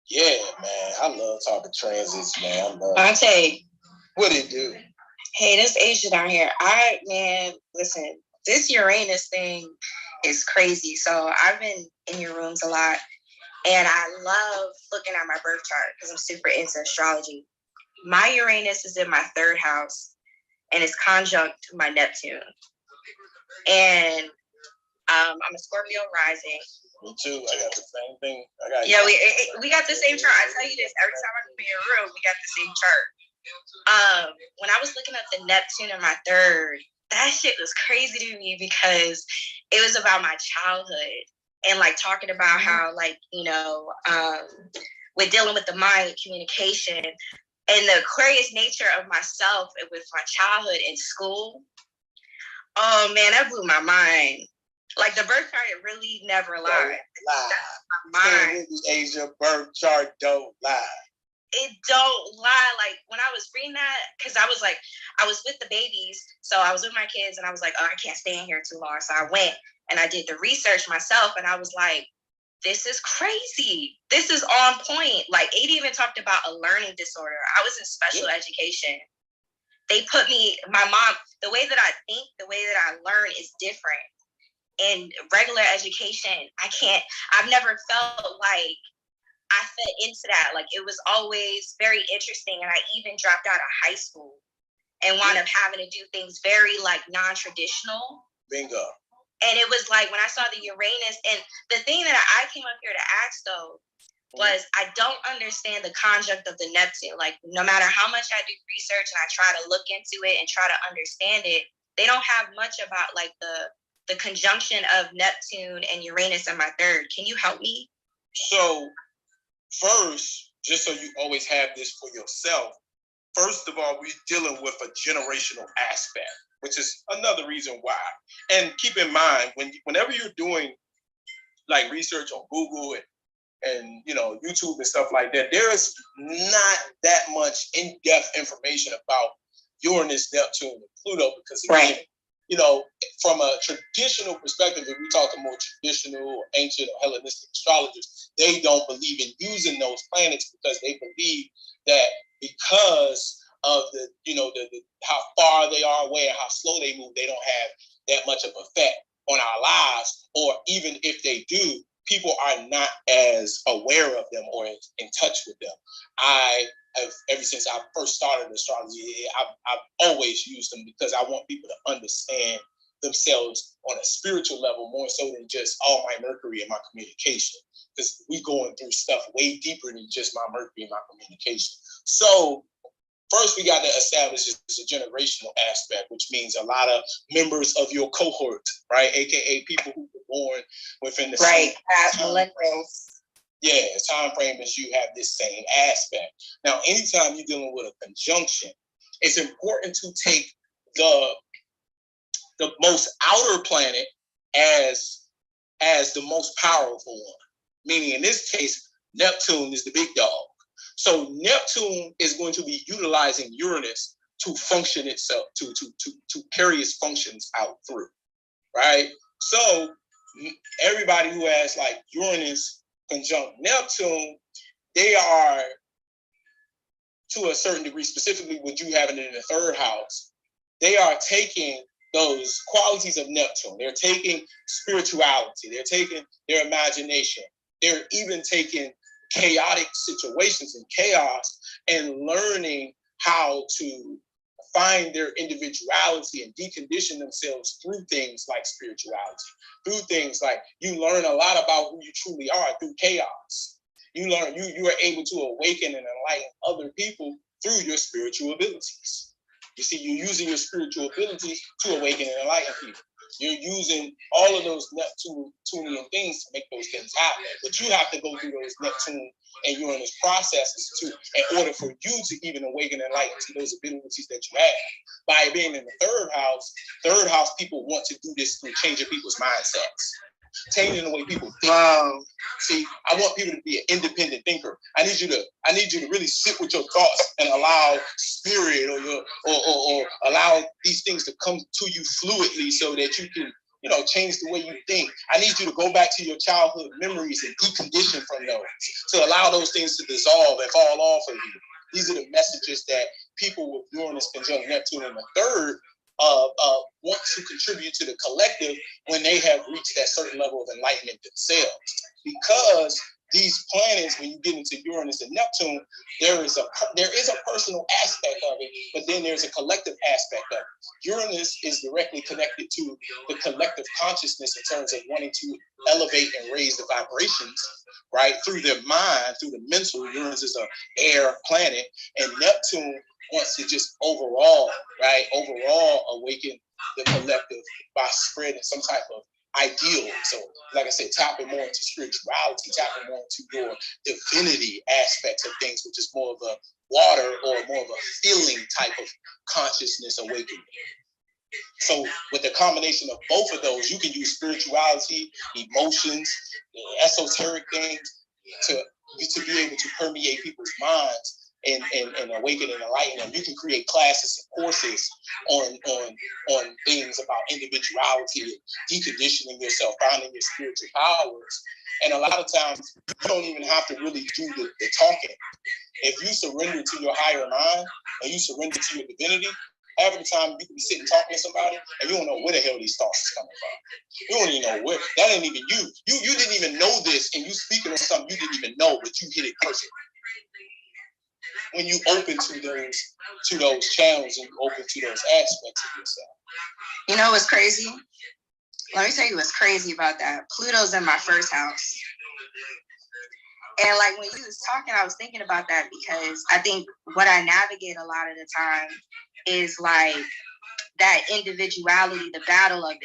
Yeah, man. I love talking transits, man. I love Vontae, what it do. hey, this Asia down here. Listen, this Uranus thing is crazy. So I've been in your rooms a lot, and I love looking at my birth chart because I'm super into astrology. My Uranus is in my 3rd house, and it's conjunct my Neptune. And I'm a Scorpio rising. Me too. I got the same thing. Yeah, we got the same chart. I tell you this, every time I come in your room, we got the same chart. When I was looking at the Neptune in my 3rd, that shit was crazy to me because it was about my childhood and like talking about how like, with dealing with the mind, with communication, and the Aquarius nature of myself and with my childhood in school. Oh man, that blew my mind. Like the birth chart, it really never lied. That's my mind. Asia birth chart don't lie. It don't lie. Like when I was reading that, because I was with the babies, so I was with my kids, and I was like, oh, I can't stay in here too long. So I went and I did the research myself, and I was like, this is crazy. This is on point. Like it even talked about a learning disorder. I was in special education. They put me, my mom, the way that I think, the way that I learn is different. In regular education, I've never felt like I fit into that. Like it was always very interesting. And I even dropped out of high school and wound up having to do things very like non-traditional. Bingo. And it was like when I saw the Uranus, and the thing that I came up here to ask though was I don't understand the conjunct of the Neptune. Like no matter how much I do research and I try to look into it and try to understand it, they don't have much about like the conjunction of Neptune and Uranus in my 3rd. Can you help me? So first, just so you always have this for yourself, first of all, we're dealing with a generational aspect, which is another reason why. And keep in mind, whenever you're doing like research on Google and YouTube and stuff like that, there is not that much in-depth information about Uranus, Neptune, and Pluto because again, from a traditional perspective, if we talk to more traditional or ancient or Hellenistic astrologers, they don't believe in using those planets because they believe that because of the how far they are away and how slow they move, they don't have that much of effect on our lives, or even if they do, people are not as aware of them or in touch with them. Ever since I first started astrology, I've always used them because I want people to understand themselves on a spiritual level more so than just my Mercury and my communication. Because we going through stuff way deeper than just my Mercury and my communication. So first we got to establish this a generational aspect, which means a lot of members of your cohort, right? AKA people who were born within the same millennials. Yeah, time frame as you have this same aspect. Now, anytime you're dealing with a conjunction, it's important to take the most outer planet as the most powerful one. Meaning, in this case, Neptune is the big dog. So Neptune is going to be utilizing Uranus to function itself, to carry its functions out through, right? So everybody who has like Uranus conjunct Neptune, they are, to a certain degree, specifically with you having it in the third house, they are taking those qualities of Neptune. They're taking spirituality. They're taking their imagination. They're even taking chaotic situations and chaos and learning how to find their individuality and decondition themselves through things like spirituality, through things like you learn a lot about who you truly are through chaos. You learn, you are able to awaken and enlighten other people through your spiritual abilities. You see, you're using your spiritual abilities to awaken and enlighten people. You're using all of those Neptunian things to make those things happen. But you have to go through those Neptune and Uranus processes too, in order for you to even awaken and enlighten to those abilities that you have. By being in the third house people want to do this through changing people's mindsets, changing the way people think. Wow. See, I want people to be an independent thinker. I need you to really sit with your thoughts and allow spirit or allow these things to come to you fluidly so that you can, change the way you think. I need you to go back to your childhood memories and decondition from those, to allow those things to dissolve and fall off of you. These are the messages that people with Uranus conjunct Neptune in the third want to contribute to the collective when they have reached that certain level of enlightenment themselves. Because these planets, when you get into Uranus and Neptune, there is a personal aspect of it, but then there's a collective aspect of it. Uranus is directly connected to the collective consciousness in terms of wanting to elevate and raise the vibrations, right, through their mind, through the mental. Uranus is an air planet, and Neptune wants to just overall awaken the collective by spreading some type of ideal. So, like I said, tapping more into spirituality, tapping more into your divinity aspects of things, which is more of a water or more of a feeling type of consciousness awakening. So with the combination of both of those, you can use spirituality, emotions, esoteric things to be able to permeate people's minds and awaken and enlighten them. You can create classes and courses on things about individuality, deconditioning yourself, finding your spiritual powers. And a lot of times you don't even have to really do the talking. If you surrender to your higher mind and you surrender to your divinity, half of the time you can be sitting talking to somebody and you don't know where the hell these thoughts is coming from. You don't even know where. That ain't even you. You didn't even know this, and you speaking on something you didn't even know, but you hit it perfect. When you open to those channels and you open to those aspects of yourself. You know what's crazy? Let me tell you what's crazy about that. Pluto's in my first house. And like when you was talking, I was thinking about that because I think what I navigate a lot of the time is like that individuality, the battle of it,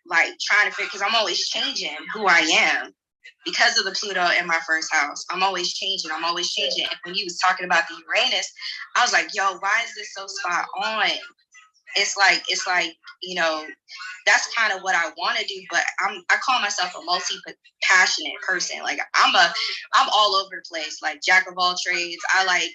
like trying to figure, because I'm always changing who I am because of the Pluto in my first house. I'm always changing. And when you was talking about the Uranus, I was like, yo, why is this so spot on? It's like, that's kind of what I want to do, but I call myself a multi-passionate person. Like I'm all over the place, like jack of all trades. I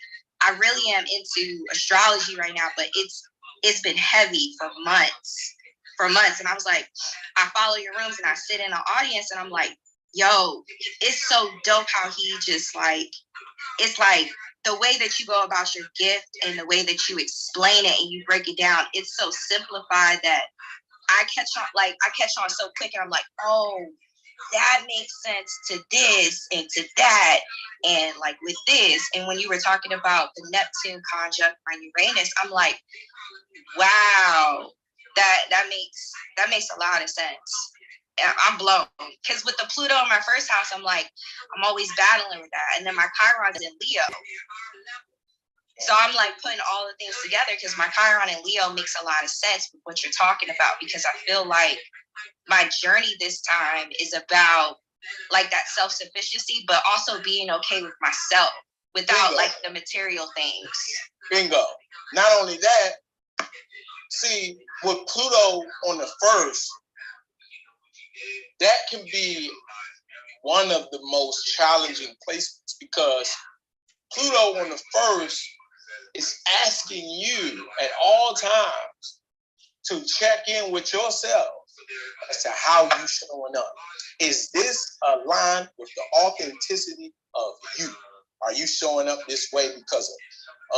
really am into astrology right now, but it's been heavy for months. And I was like, I follow your rooms and I sit in the audience and I'm like, yo, it's so dope how he just like, it's like the way that you go about your gift and the way that you explain it and you break it down, it's so simplified that I catch on so quick and I'm like, oh, that makes sense to this and to that and like with this. And when you were talking about the Neptune conjunct my Uranus, I'm like, wow, that makes a lot of sense. I'm blown because with the Pluto in my first house, I'm always battling with that. And then my Chiron's in Leo. So I'm like putting all the things together because my Chiron in Leo makes a lot of sense with what you're talking about, because I feel like my journey this time is about like that self-sufficiency, but also being okay with myself without Bingo. like the material things. Bingo. Not only that, see, with Pluto on the first, that can be one of the most challenging placements because Pluto on the first is asking you at all times to check in with yourself as to how you showing up. Is this aligned with the authenticity of you? Are you showing up this way because of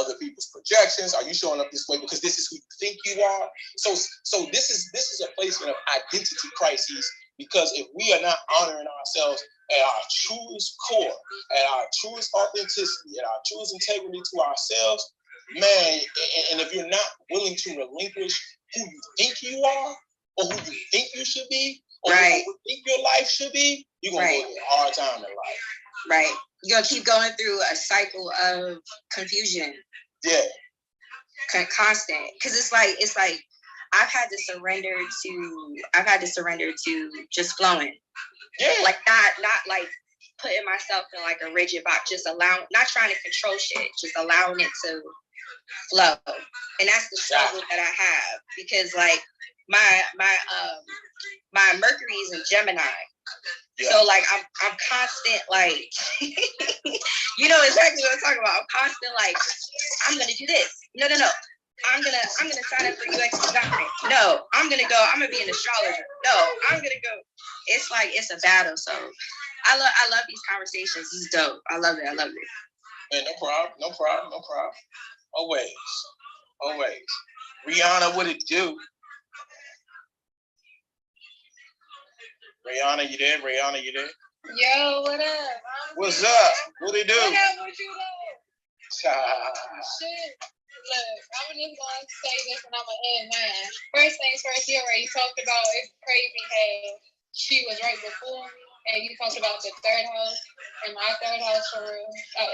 other people's projections? Are you showing up this way because this is who you think you are? So this is a placement of identity crises, because if we are not honoring ourselves at our truest core, at our truest authenticity, at our truest integrity to ourselves, man, and if you're not willing to relinquish who you think you are, or who you think you should be, or who you think your life should be, you're gonna go through a hard time in life. Right. You're gonna keep going through a cycle of confusion. Yeah. Constant. Because it's like I've had to surrender to just flowing. Yeah. Like not like putting myself in like a rigid box, just allowing, not trying to control shit, just allowing it to flow. And that's the struggle that I have, because like my Mercury is in Gemini. Yeah. So like I'm constant, like you know exactly what I'm talking about. I'm constant like, I'm gonna do this. No. I'm gonna sign up for UX design. No, I'm gonna be an astrologer. No, I'm gonna go. It's like it's a battle. So I love these conversations. This is dope. I love it. Man, no problem. Always. Rihanna, what it do? Rihanna, you there? Yo, what up? What's up? What it do? What up? What you doing? Shit. Look, I'm just gonna say this and I'm gonna end mine. First things first, you already talked about, it's crazy how she was right before me, and you talked about the third house and my third house for real.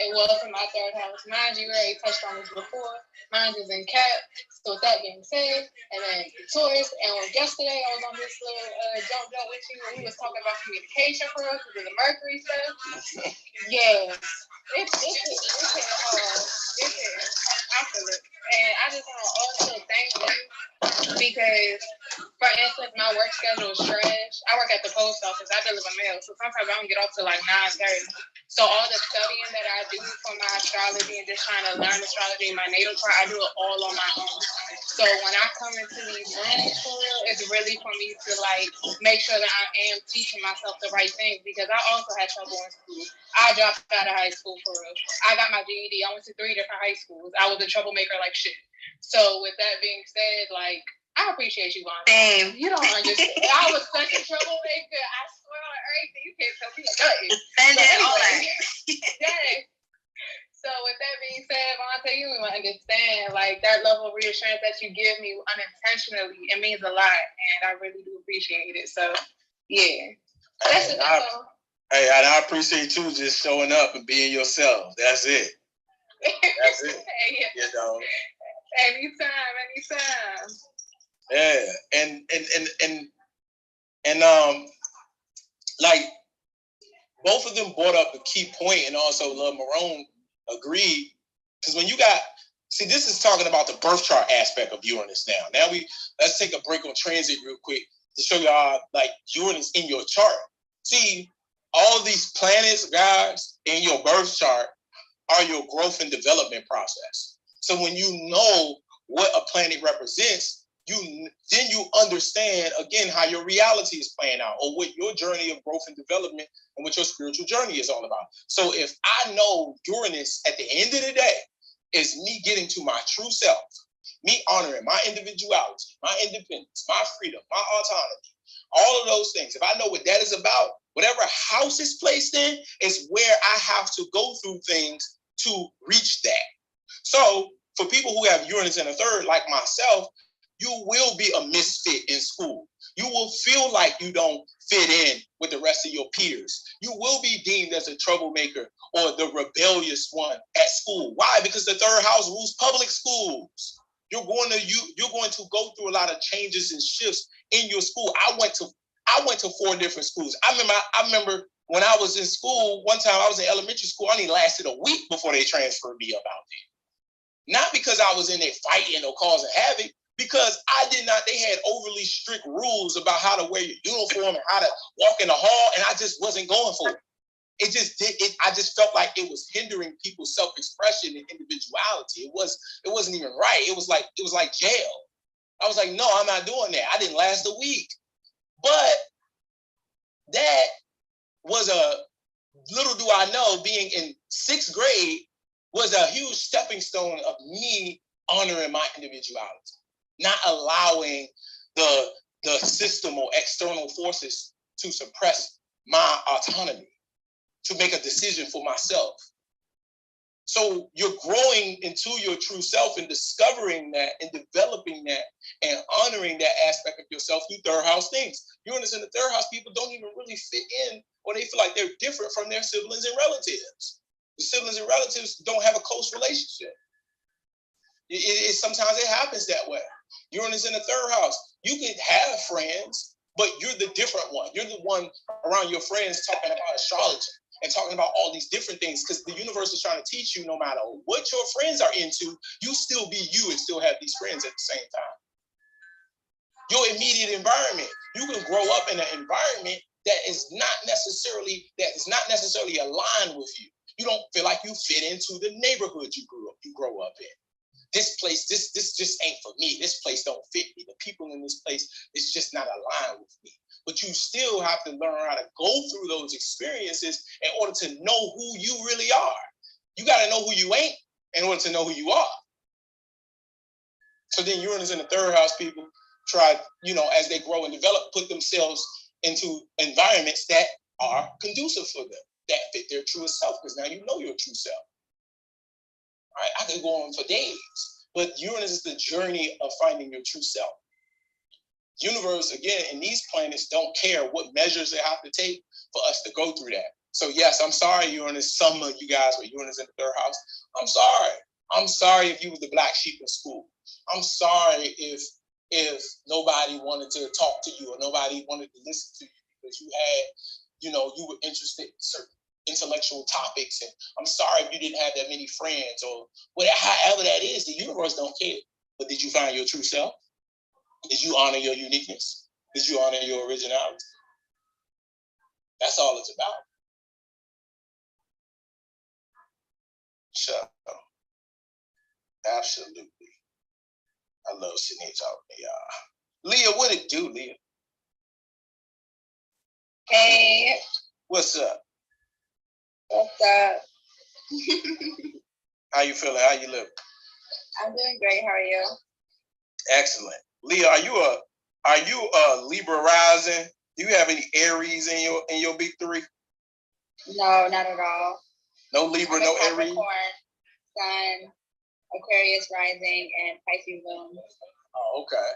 It was in my third house. Mind you, we already touched on this before. Mine is in Cap. So with that being said, and then Taurus, and yesterday I was on this little jump with you, and we was talking about communication for us because of the Mercury stuff. Yeah, it's hard. I feel it. And I just want to also thank you, because, for instance, my work schedule is trash. I work at the post office. I deliver mail, so sometimes I don't get off till like 9:30. So all the studying that I do for my astrology and just trying to learn astrology, my natal chart, I do it all on my own. So when I come into these rooms, for real, it's really for me to like make sure that I am teaching myself the right things, because I also had trouble in school. I dropped out of high school, for real. I got my GED. I went to 3 different high schools. I was a troublemaker like shit. So with that being said, like, I appreciate you, Vaughn. Damn. You don't understand. I was such a troublemaker. I swear on everything. You can't tell me nothing. All that. Yeah. So with that being said, Vontae, you don't understand, like, that level of reassurance that you give me unintentionally, it means a lot, and I really do appreciate it. So, yeah. That's it. Hey, and I appreciate you just showing up and being yourself. That's it. That's it. Yeah. You know. Anytime. Yeah, and like both of them brought up a key point, and also Love Marone agreed, because when you got, see, this is talking about the birth chart aspect of Uranus now. Now let's take a break on transit real quick to show y'all like Uranus in your chart. See, all these planets, guys, in your birth chart are your growth and development process. So when you know what a planet represents, then you understand again how your reality is playing out, or what your journey of growth and development and what your spiritual journey is all about. So if I know Uranus at the end of the day is me getting to my true self, me honoring my individuality, my independence, my freedom, my autonomy, all of those things, if I know what that is about, whatever house is placed in is where I have to go through things to reach that. So for people who have Uranus in a third, like myself, you will be a misfit in school. You will feel like you don't fit in with the rest of your peers. You will be deemed as a troublemaker or the rebellious one at school. Why? Because the third house rules public schools. You're going to go through a lot of changes and shifts in your school. I went to 4 different schools. I remember when I was in school, one time I was in elementary school, I only lasted a week before they transferred me up out there. Not because I was in there fighting or causing havoc, because they had overly strict rules about how to wear your uniform and how to walk in the hall, and I just wasn't going for it. it just did it. I just felt like it was hindering people's self-expression and individuality. It wasn't even right. It was like jail. I was like, no, I'm not doing that. I didn't last a week. But that was little do I know, being in 6th grade was a huge stepping stone of me honoring my individuality, not allowing the system or external forces to suppress my autonomy, to make a decision for myself. So you're growing into your true self and discovering that and developing that and honoring that aspect of yourself through third house things. You understand, the third house people don't even really fit in, or they feel like they're different from their siblings and relatives. The siblings and relatives don't have a close relationship. Sometimes it happens that way. Uranus in the third house. You can have friends, but you're the different one. You're the one around your friends talking about astrology and talking about all these different things, because the universe is trying to teach you, no matter what your friends are into, you still be you and still have these friends at the same time. Your immediate environment, you can grow up in an environment that is not necessarily aligned with you. You don't feel like you fit into the neighborhood you grow up in. This place, this just ain't for me. This place don't fit me. The people in this place, it's just not aligned with me. But you still have to learn how to go through those experiences in order to know who you really are. You got to know who you ain't in order to know who you are. So then Uranus in the third house people try, as they grow and develop, put themselves into environments that are conducive for them, that fit their truest self, because now you know your true self. All right, I could go on for days, but Uranus is the journey of finding your true self. Universe, again, and these planets don't care what measures they have to take for us to go through that. So yes, I'm sorry, Uranus, some of you guys with Uranus in the third house. I'm sorry. I'm sorry if you was the black sheep in school. I'm sorry if nobody wanted to talk to you or nobody wanted to listen to you because you had, you were interested in certain intellectual topics. And I'm sorry if you didn't have that many friends or whatever, however that is, the universe don't care. But did you find your true self? Did you honor your uniqueness? Did you honor your originality? That's all it's about. So, absolutely. I love Shanae talking to y'all. Leah, what it do, Leah? Hey. What's up? What's up? How you feeling? How you living? I'm doing great. How are you? Excellent. Leah, are you a Libra rising? Do you have any Aries in your big three? No, not at all. No Libra, no Aries? Capricorn, Sun, Aquarius rising, and Pisces moon. Oh, okay.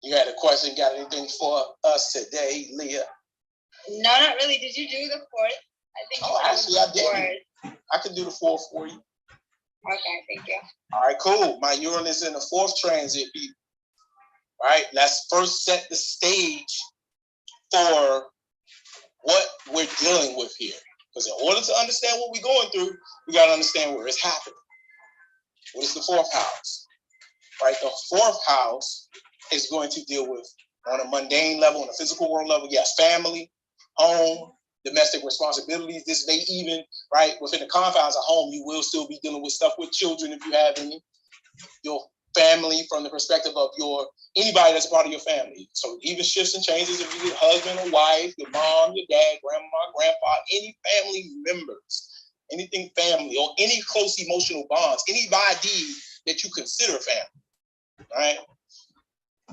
You had a question, got anything for us today, Leah? No, not really. Did you do the fourth? I think. Oh, actually, I did. I can do the fourth for you. Okay, thank you. All right, cool. My Uranus in the fourth transit, people. All right, let's first set the stage for what we're dealing with here. Because in order to understand what we're going through, we got to understand where it's happening. What is the fourth house? Right, the fourth house is going to deal with, on a mundane level, on a physical world level, yes, family, home, domestic responsibilities. This may even, right, within the confines of home, you will still be dealing with stuff with children if you have any. Your family from the perspective of anybody that's part of your family. So even shifts and changes if you get husband or wife, your mom, your dad, grandma, grandpa, any family members, anything family, or any close emotional bonds, anybody that you consider family, right?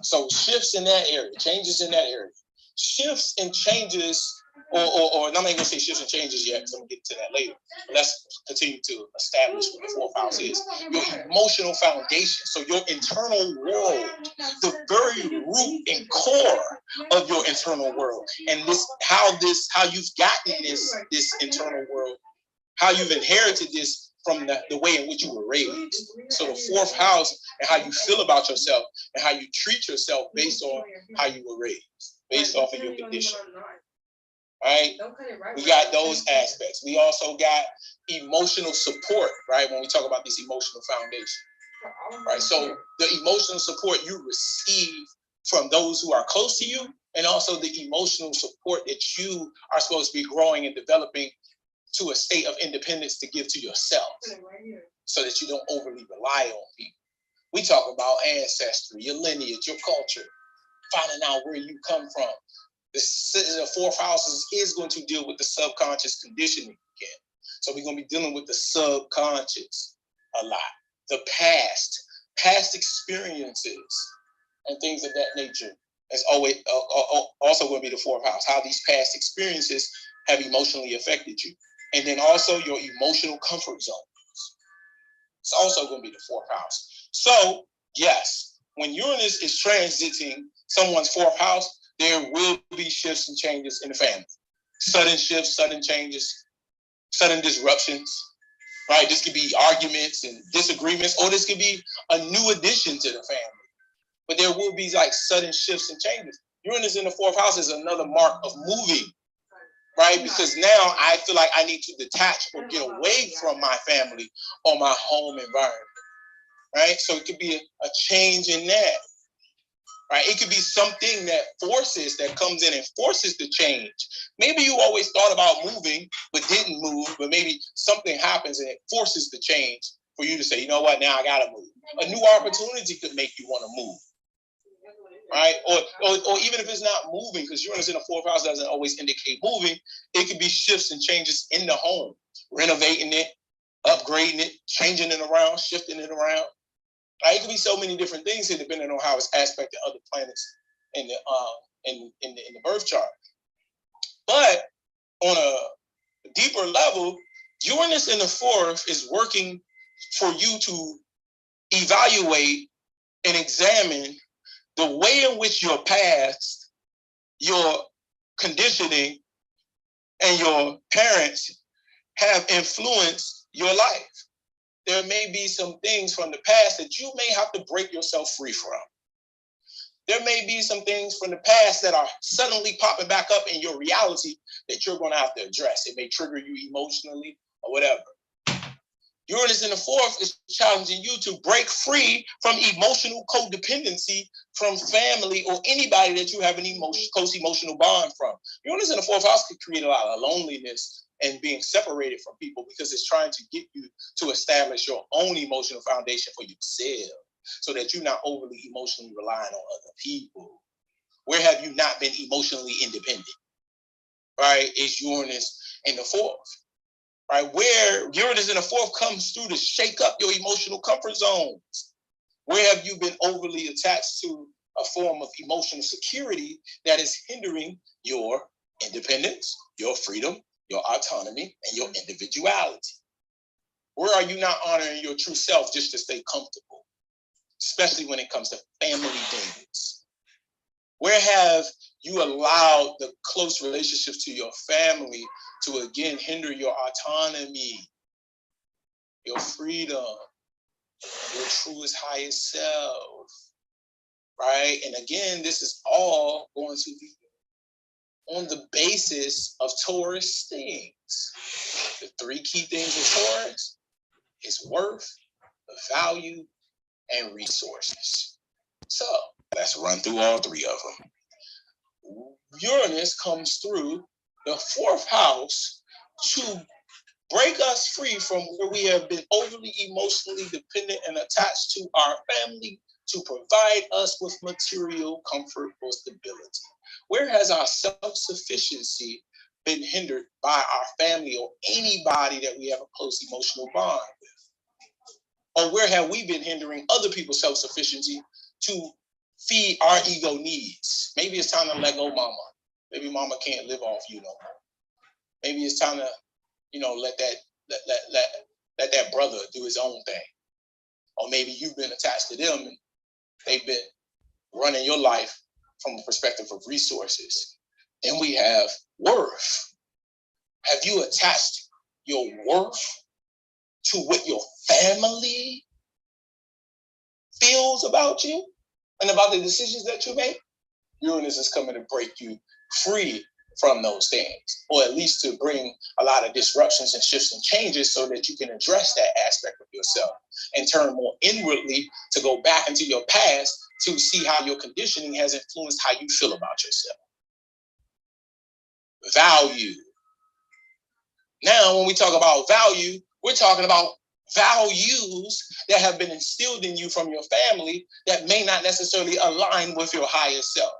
So shifts in that area, changes in that area. Shifts and changes, or I'm not even gonna say shifts and changes yet, because I'm gonna get to that later. But let's continue to establish what the fourth house is. Your emotional foundation, so your internal world, the very root and core of your internal world, and how you've gotten this internal world, how you've inherited this from the way in which you were raised. So the fourth house and how you feel about yourself and how you treat yourself based on how you were raised, based off of your condition. Right? We got those aspects. We also got emotional support, right? When we talk about this emotional foundation. Right? So the emotional support you receive from those who are close to you, and also the emotional support that you are supposed to be growing and developing to a state of independence to give to yourself, so that you don't overly rely on people. We talk about ancestry, your lineage, your culture, finding out where you come from. The fourth house is going to deal with the subconscious conditioning again. So we're going to be dealing with the subconscious a lot. The past experiences and things of that nature is always also going to be the fourth house. How these past experiences have emotionally affected you. And then also your emotional comfort zones. It's also going to be the fourth house. So yes, when Uranus is transiting someone's fourth house, there will be shifts and changes in the family. Sudden shifts, sudden changes, sudden disruptions, right? This could be arguments and disagreements, or this could be a new addition to the family. But there will be like sudden shifts and changes. Uranus in the fourth house is another mark of moving, right? Because now I feel like I need to detach or get away from my family or my home environment, right? So it could be a change in that, right? It could be something that comes in and forces the change. Maybe you always thought about moving, but didn't move, but maybe something happens and it forces the change for you to say, you know what, now I gotta move. A new opportunity could make you wanna move, right? Or even if it's not moving, because Uranus in the fourth house doesn't always indicate moving, it could be shifts and changes in the home, renovating it, upgrading it, changing it around, shifting it around. It could be so many different things here, depending on how it's aspected other planets in the birth chart. But on a deeper level, Uranus in the fourth is working for you to evaluate and examine the way in which your past, your conditioning, and your parents have influenced your life. There may be some things from the past that you may have to break yourself free from. There may be some things from the past that are suddenly popping back up in your reality that you're going to have to address. It may trigger you emotionally or whatever. Uranus in the fourth is challenging you to break free from emotional codependency from family or anybody that you have an close emotional bond from. Uranus in the fourth house could create a lot of loneliness and being separated from people because it's trying to get you to establish your own emotional foundation for yourself so that you're not overly emotionally relying on other people. Where have you not been emotionally independent? Right? It's Uranus in the fourth. Right? Where Uranus in the fourth comes through to shake up your emotional comfort zones. Where have you been overly attached to a form of emotional security that is hindering your independence, your freedom, your autonomy, and your individuality? Where are you not honoring your true self just to stay comfortable, especially when it comes to family things? Where have you allowed the close relationship to your family to again hinder your autonomy, your freedom, your truest, highest self, right? And again, this is all going to be on the basis of Taurus things. The three key things of Taurus is worth, value, and resources. So let's run through all three of them. Uranus comes through the fourth house to break us free from where we have been overly emotionally dependent and attached to our family to provide us with material comfort or stability. Where has our self-sufficiency been hindered by our family or anybody that we have a close emotional bond with? Or where have we been hindering other people's self-sufficiency to feed our ego needs? Maybe it's time to let go, mama. Maybe mama can't live off you no more. Maybe it's time to, let that brother do his own thing. Or maybe you've been attached to them and they've been running your life from the perspective of resources. Then we have worth. Have you attached your worth to what your family feels about you and about the decisions that you make? Uranus is coming to break you free from those things, or at least to bring a lot of disruptions and shifts and changes so that you can address that aspect of yourself and turn more inwardly to go back into your past to see how your conditioning has influenced how you feel about yourself. Value. Now, when we talk about value, we're talking about values that have been instilled in you from your family that may not necessarily align with your higher self.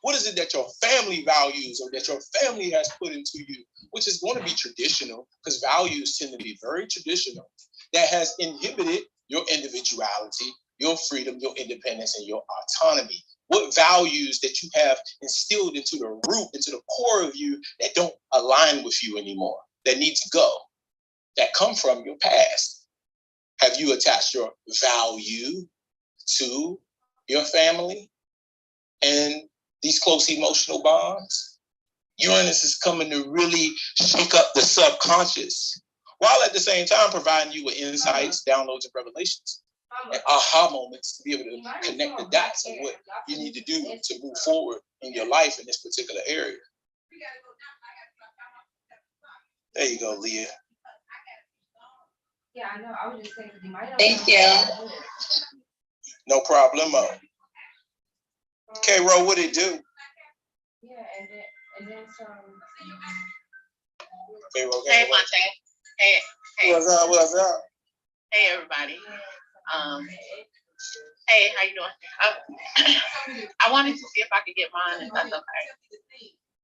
What is it that your family values or that your family has put into you, which is going to be traditional, because values tend to be very traditional, that has inhibited your individuality, your freedom, your independence, and your autonomy? What values that you have instilled into the root, into the core of you that don't align with you anymore, that need to go, that come from your past? Have you attached your value to your family and these close emotional bonds? Uranus is coming to really shake up the subconscious, while at the same time providing you with insights, downloads, and revelations, and aha moments to be able to connect the dots of what you need to do to move forward in your life in this particular area. There you go, Leah. Yeah, I know. I was just saying, you might. Thank you. No problemo. K-Ro, what it do? Yeah, and then some. K-Ro, Hey, Monte. Hey. What's up? What's up? Hey, everybody. Hey, how you doing? I wanted to see if I could get mine, if that's okay.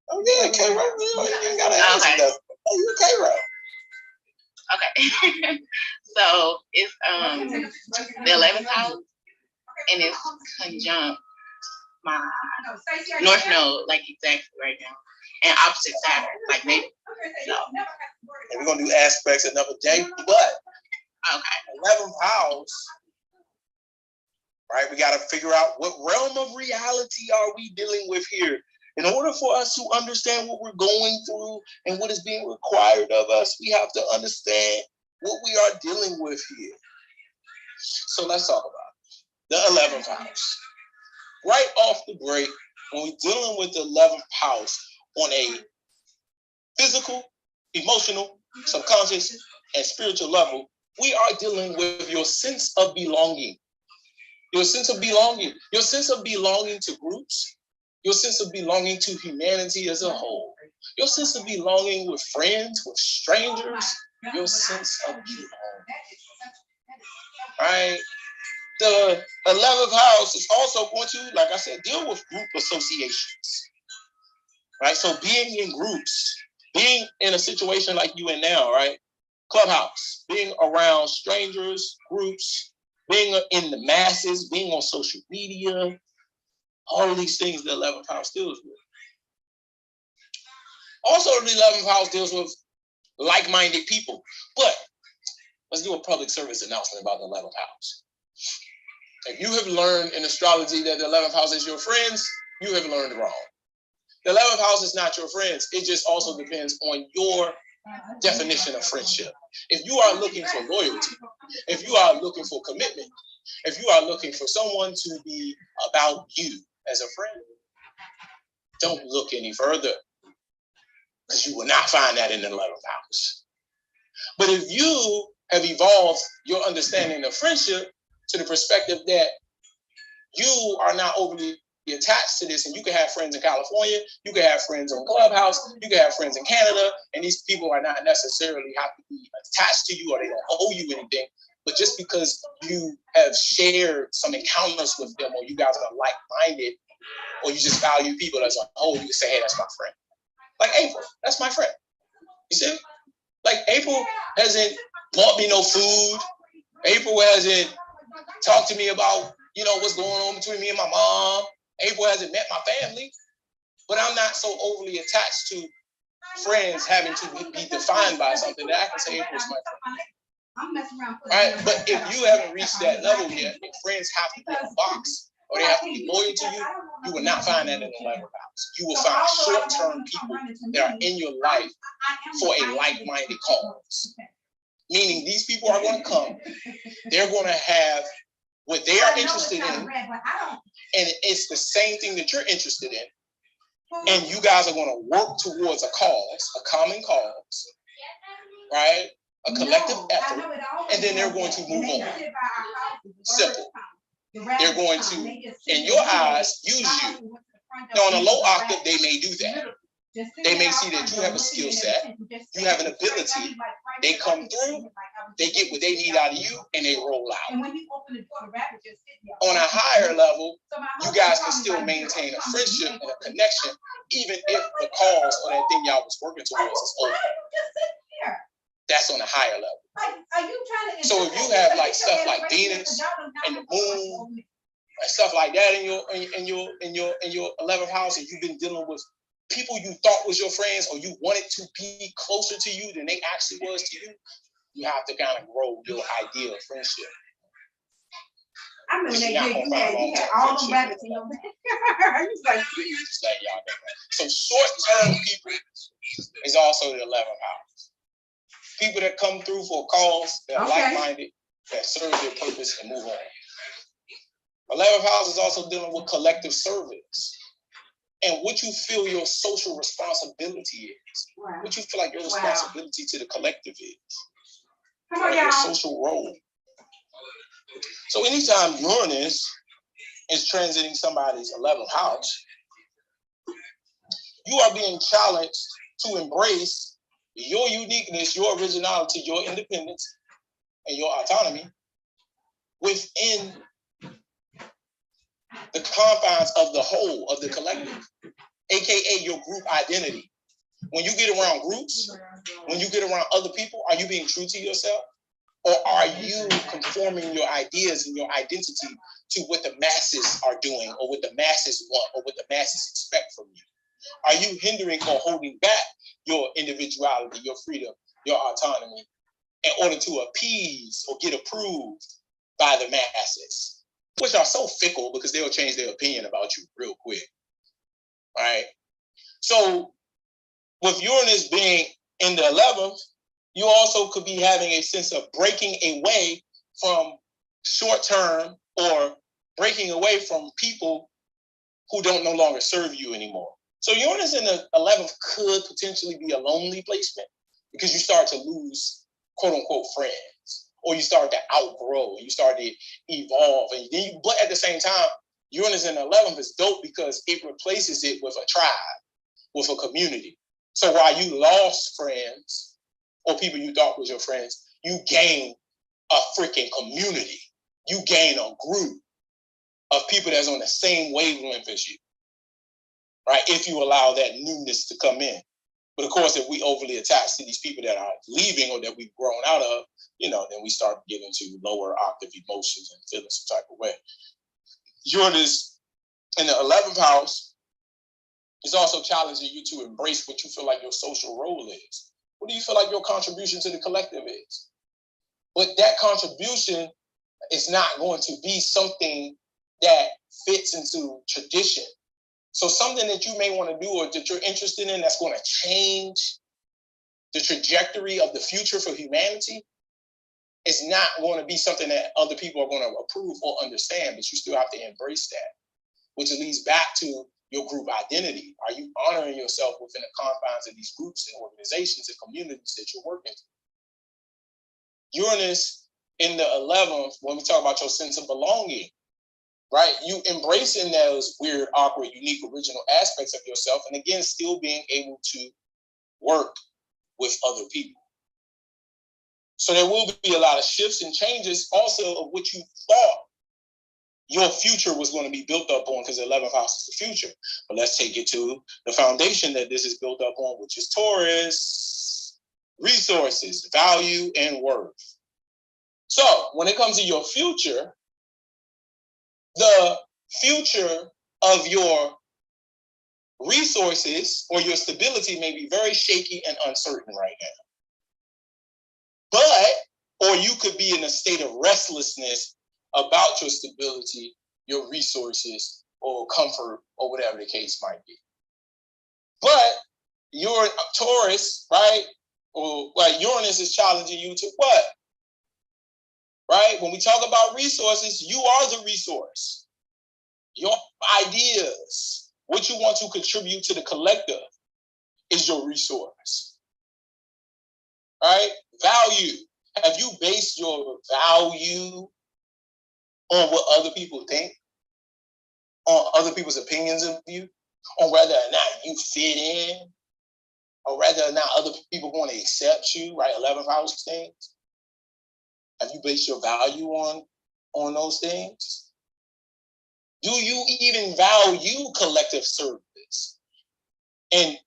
Oh yeah, K-Ro. You gotta ask Okay. that. Oh, you K-Ro. Okay. So it's the 11th house, and it's conjunct my North Node, like exactly right now, and opposite Saturn, like maybe. So. And we're gonna do aspects another day, but okay. 11th house, right? We gotta figure out what realm of reality are we dealing with here. In order for us to understand what we're going through and what is being required of us, we have to understand what we are dealing with here. So let's talk about it. The 11th house. Right off the break, when we're dealing with the 11th house on a physical, emotional, subconscious, and spiritual level, we are dealing with your sense of belonging. Your sense of belonging. Your sense of belonging to groups. Your sense of belonging to humanity as a whole. Your sense of belonging with friends, with strangers. Your sense of belonging. Right? The 11th house is also going to, like I said, deal with group associations. Right? So being in groups, being in a situation like you in now, right? Clubhouse, being around strangers, groups, being in the masses, being on social media, all of these things the 11th house deals with. Also, the 11th house deals with like-minded people. But let's do a public service announcement about the 11th house. If you have learned in astrology that the 11th house is your friends, you have learned wrong. The 11th house is not your friends. It just also depends on your definition of friendship. If you are looking for loyalty, if you are looking for commitment, if you are looking for someone to be about you as a friend, don't look any further, because you will not find that in the 11th house. But if you have evolved your understanding of friendship to the perspective that you are not overly attached to this, and you can have friends in California, you can have friends on Clubhouse, you can have friends in Canada, and these people are not necessarily have to be attached to you or they don't owe you anything, but just because you have shared some encounters with them, or you guys are like-minded, or you just value people as a whole, you can say, hey, that's my friend. Like April, that's my friend. You see? Like April hasn't bought me no food. April hasn't talked to me about, what's going on between me and my mom. April hasn't met my family. But I'm not so overly attached to friends having to be defined by something that I can say April's my friend. Right? But if you haven't reached that level yet, if friends have to be in a box or they have to be loyal to you, you will not find that in the 11th house. You will find short-term people that are in your life for a like-minded cause. Meaning these people are going to come, they're going to have what they are interested in, and it's the same thing that you're interested in, and you guys are going to work towards a cause, a common cause, right? A collective effort, and then they're going to move on. Simple. they're going to, in your eyes, use you. Now, on a low octave, they may do that. They may see that you have a skill set, you have an ability, they come through, they get what they need out of you, and they roll out. On a higher level, you guys can still maintain a friendship and a connection, even if the cause or that thing y'all was working towards is over. That's on a higher level. So if you have like stuff like Venus and the moon and stuff like that in your 11th house, and you've been dealing with people you thought was your friends or you wanted to be closer to you than they actually was to you, you have to kind of grow your idea of friendship. I remember that year you had all them rabbits in your bag. So short-term people is also the 11th house. People that come through for a cause, that are like-minded, that serve their purpose and move on. 11th house is also dealing with collective service and what you feel your social responsibility is. Wow. What you feel like your responsibility to the collective is. Your social role. So anytime Uranus is transiting somebody's 11th house, you are being challenged to embrace your uniqueness, your originality, your independence, and your autonomy within the confines of the whole, of the collective, aka your group identity. When you get around groups, when you get around other people, are you being true to yourself? Or are you conforming your ideas and your identity to what the masses are doing, or what the masses want, or what the masses expect from you? Are you hindering or holding back your individuality, your freedom, your autonomy in order to appease or get approved by the masses, which are so fickle because they'll change their opinion about you real quick, right? So with Uranus being in the 11th, you also could be having a sense of breaking away from short-term or breaking away from people who don't no longer serve you anymore. So Uranus in the 11th could potentially be a lonely placement because you start to lose quote unquote friends, or you start to outgrow and you start to evolve. And then but at the same time, Uranus in the 11th is dope because it replaces it with a tribe, with a community. So while you lost friends or people you thought was your friends, you gain a freaking community. You gain a group of people that's on the same wavelength as you, right? If you allow that newness to come in. But of course, if we overly attach to these people that are leaving or that we've grown out of, then we start getting to lower octave emotions and feeling some type of way. Uranus in the 11th house is also challenging you to embrace what you feel like your social role is. What do you feel like your contribution to the collective is? But that contribution is not going to be something that fits into tradition. So something that you may want to do or that you're interested in that's going to change the trajectory of the future for humanity is not going to be something that other people are going to approve or understand, but you still have to embrace that, which leads back to your group identity. Are you honoring yourself within the confines of these groups and organizations and communities that you're working with? Uranus in the 11th, when we talk about your sense of belonging, right? You embracing those weird, awkward, unique, original aspects of yourself, and again, still being able to work with other people. So there will be a lot of shifts and changes also of what you thought your future was going to be built up on, because the 11th house is the future. But let's take it to the foundation that this is built up on, which is Taurus: resources, value, and worth. So when it comes to your future, the future of your resources or your stability may be very shaky and uncertain right now. Or you could be in a state of restlessness about your stability, your resources, or comfort, or whatever the case might be. But your Taurus, right? Or like Uranus is challenging you to what? Right? When we talk about resources, you are the resource. Your ideas, what you want to contribute to the collective, is your resource. Right? Value. Have you based your value on what other people think, on other people's opinions of you, on whether or not you fit in, or whether or not other people want to accept you, right? 11th house things. Have you based your value on those things? Do you even value collective service and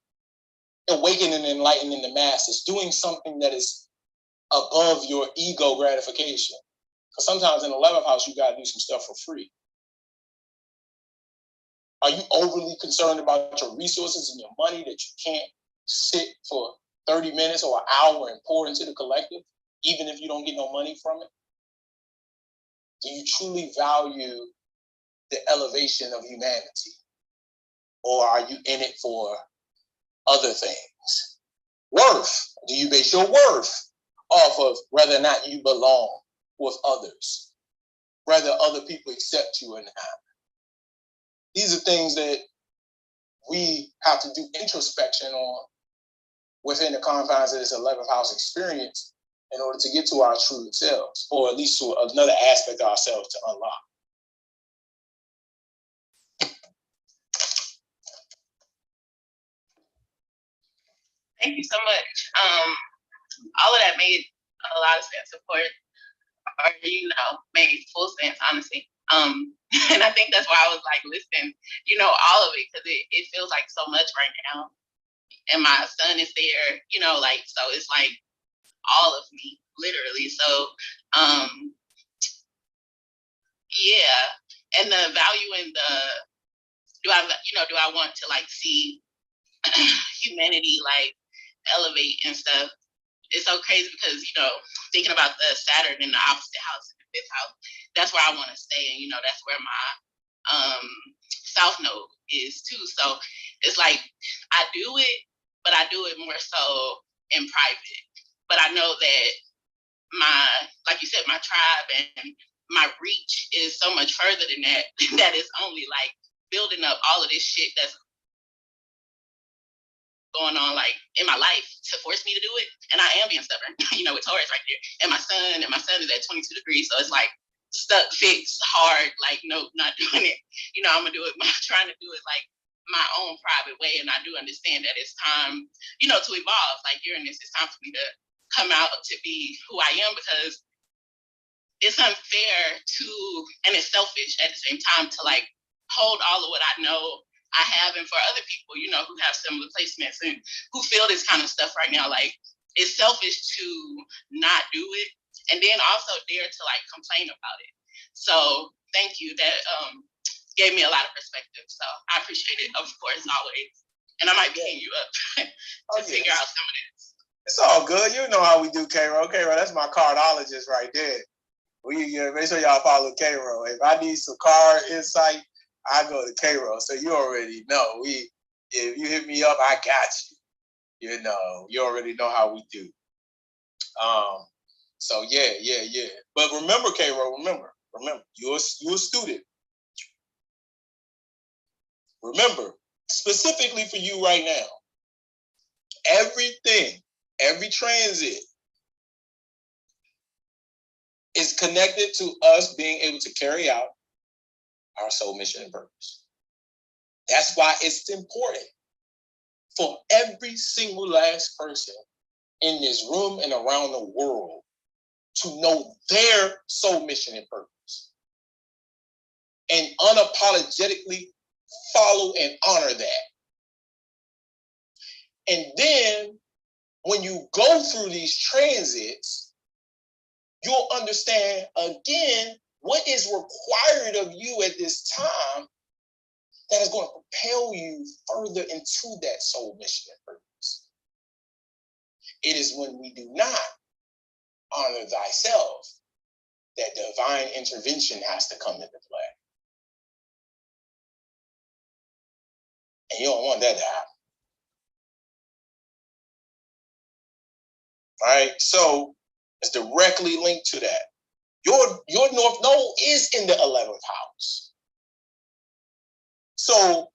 awakening and enlightening the masses, doing something that is above your ego gratification? Because sometimes in the 11th house, you got to do some stuff for free. Are you overly concerned about your resources and your money that you can't sit for 30 minutes or an hour and pour into the collective, even if you don't get no money from it? Do you truly value the elevation of humanity? Or are you in it for other things? Worth. Do you base your worth off of whether or not you belong with others? Whether other people accept you or not? These are things that we have to do introspection on within the confines of this 11th house experience in order to get to our true selves, or at least to another aspect of ourselves to unlock. Thank you so much. All of that made a lot of sense, of course, or made full sense, honestly. And I think that's why I was like, listen, all of it, because it feels like so much right now. And my son is there, so it's like all of me, literally. So, yeah. And the value in do I want to like see humanity like elevate and stuff? It's so crazy because, thinking about the Saturn in the opposite house, in the 5th house, that's where I want to stay. And, that's where my South Node is too. So it's like, I do it, but I do it more so in private. But I know that like you said, my tribe and my reach is so much further than that, that it's only like building up all of this shit that's going on like in my life to force me to do it. And I am being stubborn, with Taurus right there. And my son is at 22 degrees. So it's like stuck, fixed, hard, like, nope, not doing it. I'm gonna do it, trying to do it like my own private way. And I do understand that it's time, to evolve. Like Uranus, it's time for me to come out to be who I am, because it's unfair and it's selfish at the same time to like hold all of what I know I have, and for other people, who have similar placements and who feel this kind of stuff right now, like it's selfish to not do it, and then also dare to like complain about it. So thank you. That gave me a lot of perspective. So I appreciate it, of course, always. And I might be hitting you up to figure out some of this. It's all good. You know how we do, K-Ro. K-Ro, that's my cardologist right there. Make sure y'all follow K-Ro. If I need some card insight, I go to K-Ro. So you already know. If you hit me up, I got you. You already know how we do. So yeah. But remember, K-Ro, remember, you're a student. Remember, specifically for you right now, every transit is connected to us being able to carry out our soul mission and purpose. That's why it's important for every single last person in this room and around the world to know their soul mission and purpose and unapologetically follow and honor that. And then when you go through these transits, you'll understand again what is required of you at this time that is going to propel you further into that soul mission and purpose. It is when we do not honor thyself that divine intervention has to come into play. And you don't want that to happen. All right, so it's directly linked to that. Your North Node is in the 11th house. So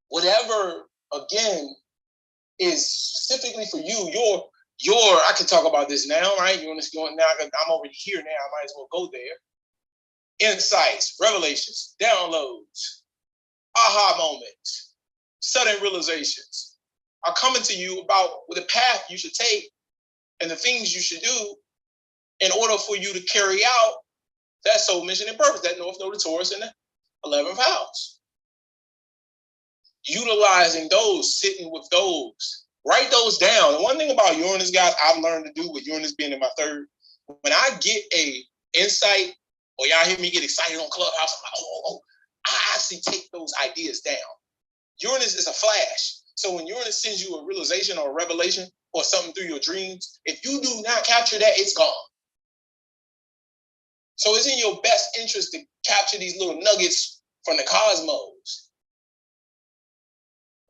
whatever, again, is specifically for you, I can talk about this now, right? You want to go now? I'm over here now. I might as well go there. insights, revelations, downloads, aha moments, sudden realizations are coming to you about the path you should take and the things you should do in order for you to carry out that soul mission and purpose, that North Node of Taurus in the 11th house. Utilizing those, sitting with those, write those down. The one thing about Uranus, guys, I've learned to do with Uranus being in my third, when I get a insight, or y'all hear me get excited on Clubhouse, I'm like, I actually take those ideas down. Uranus is a flash. So when Uranus sends you a realization or a revelation or something through your dreams, if you do not capture that, it's gone. So it's in your best interest to capture these little nuggets from the cosmos.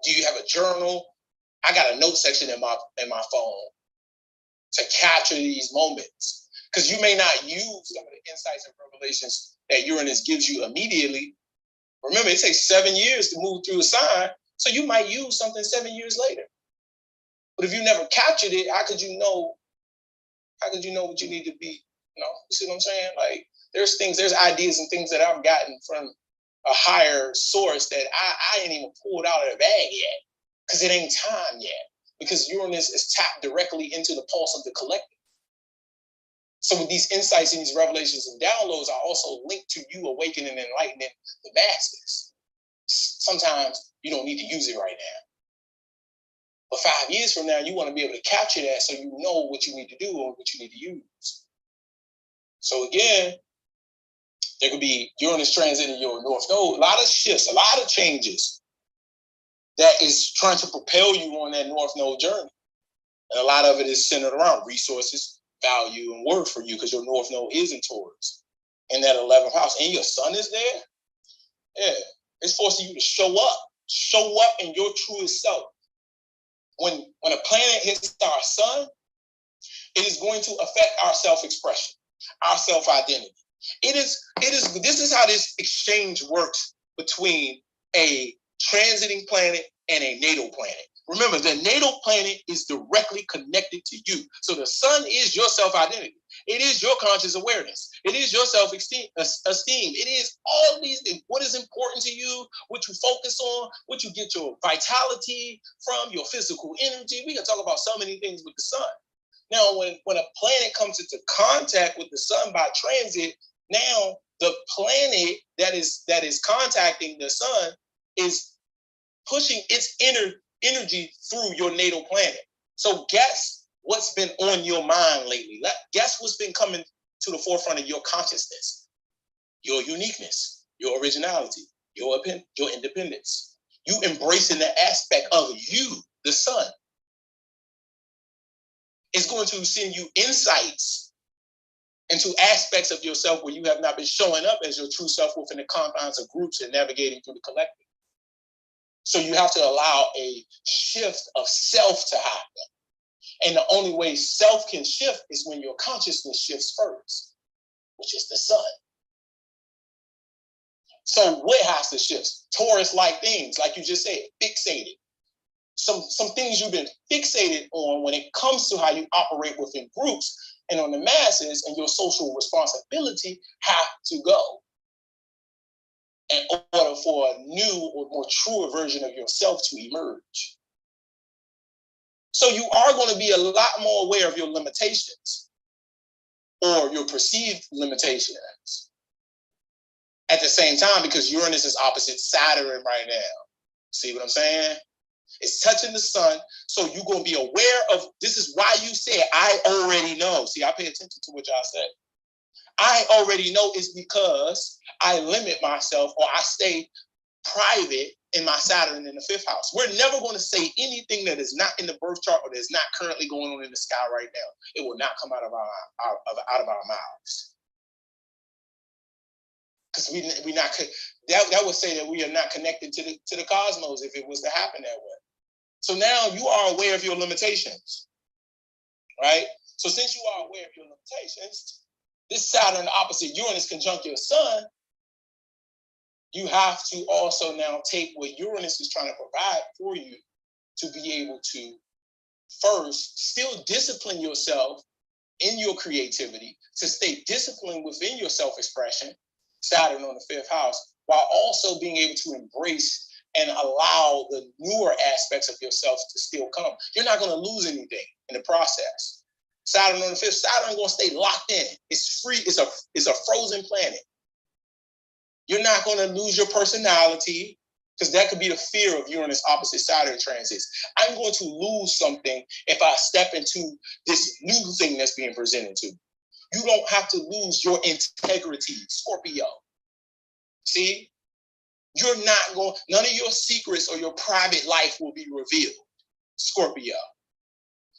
Do you have a journal? I got a note section in my phone to capture these moments. Because you may not use some of the insights and revelations that Uranus gives you immediately. Remember, it takes 7 years to move through a sign, so you might use something 7 years later. But if you never captured it, how could you know what you need to be? You see what I'm saying? Like, there's ideas and things that I've gotten from a higher source that I ain't even pulled out of the bag yet, because it ain't time yet. Because Uranus is tapped directly into the pulse of the collective. So with these insights and these revelations and downloads are also linked to you awakening and enlightening the masses. Sometimes you don't need to use it right now. But 5 years from now, you want to be able to capture that so you know what you need to do or what you need to use. So again, there could be Uranus transiting your North Node, a lot of shifts, a lot of changes that is trying to propel you on that North Node journey. And a lot of it is centered around resources, value, and worth for you, because your North Node is in Taurus in that 11th house. And your sun is there. Yeah, it's forcing you to show up in your truest self. When a planet hits our sun, it is going to affect our self-expression, our self-identity. This is how this exchange works between a transiting planet and a natal planet. Remember, the natal planet is directly connected to you. So the sun is your self-identity. It is your conscious awareness. It is your self-esteem. It is all of these things. What is important to you, what you focus on, what you get your vitality from, your physical energy. We can talk about so many things with the sun. Now, when a planet comes into contact with the sun by transit, now the planet that is contacting the sun is pushing its energy through your natal planet. So guess what's been on your mind lately? Guess what's been coming to the forefront of your consciousness? Your uniqueness, your originality, your independence. You embracing the aspect of you, the sun. It's going to send you insights into aspects of yourself where you have not been showing up as your true self within the confines of groups and navigating through the collective. So you have to allow a shift of self to happen. And the only way self can shift is when your consciousness shifts first, which is the sun. So what has to shift? Taurus-like things, like you just said, fixated. Some things you've been fixated on when it comes to how you operate within groups and on the masses, and your social responsibility have to go in order for a new or more truer version of yourself to emerge. So you are going to be a lot more aware of your limitations or your perceived limitations at the same time, because Uranus is opposite Saturn right now. See what I'm saying? It's touching the sun, so you're going to be aware of, this is why you said, I already know. See, I pay attention to what y'all say. I already know is because I limit myself, or I stay private in my Saturn in the 5th house. We're never going to say anything that is not in the birth chart or that is not currently going on in the sky right now. It will not come out of our mouths. Because we not, that would say that we are not connected to the cosmos if it was to happen that way. So now you are aware of your limitations, right? So since you are aware of your limitations, this Saturn opposite Uranus conjunct your sun, you have to also now take what Uranus is trying to provide for you to be able to first still discipline yourself in your creativity, to stay disciplined within your self-expression, Saturn on the 5th house, while also being able to embrace and allow the newer aspects of yourself to still come. You're not going to lose anything in the process. Saturn on the 5th, Saturn going to stay locked in. It's free. It's a frozen planet. You're not going to lose your personality, because that could be the fear of Uranus opposite Saturn transits. I'm going to lose something if I step into this new thing that's being presented to me. You don't have to lose your integrity, Scorpio. See? You're not going, none of your secrets or your private life will be revealed, Scorpio.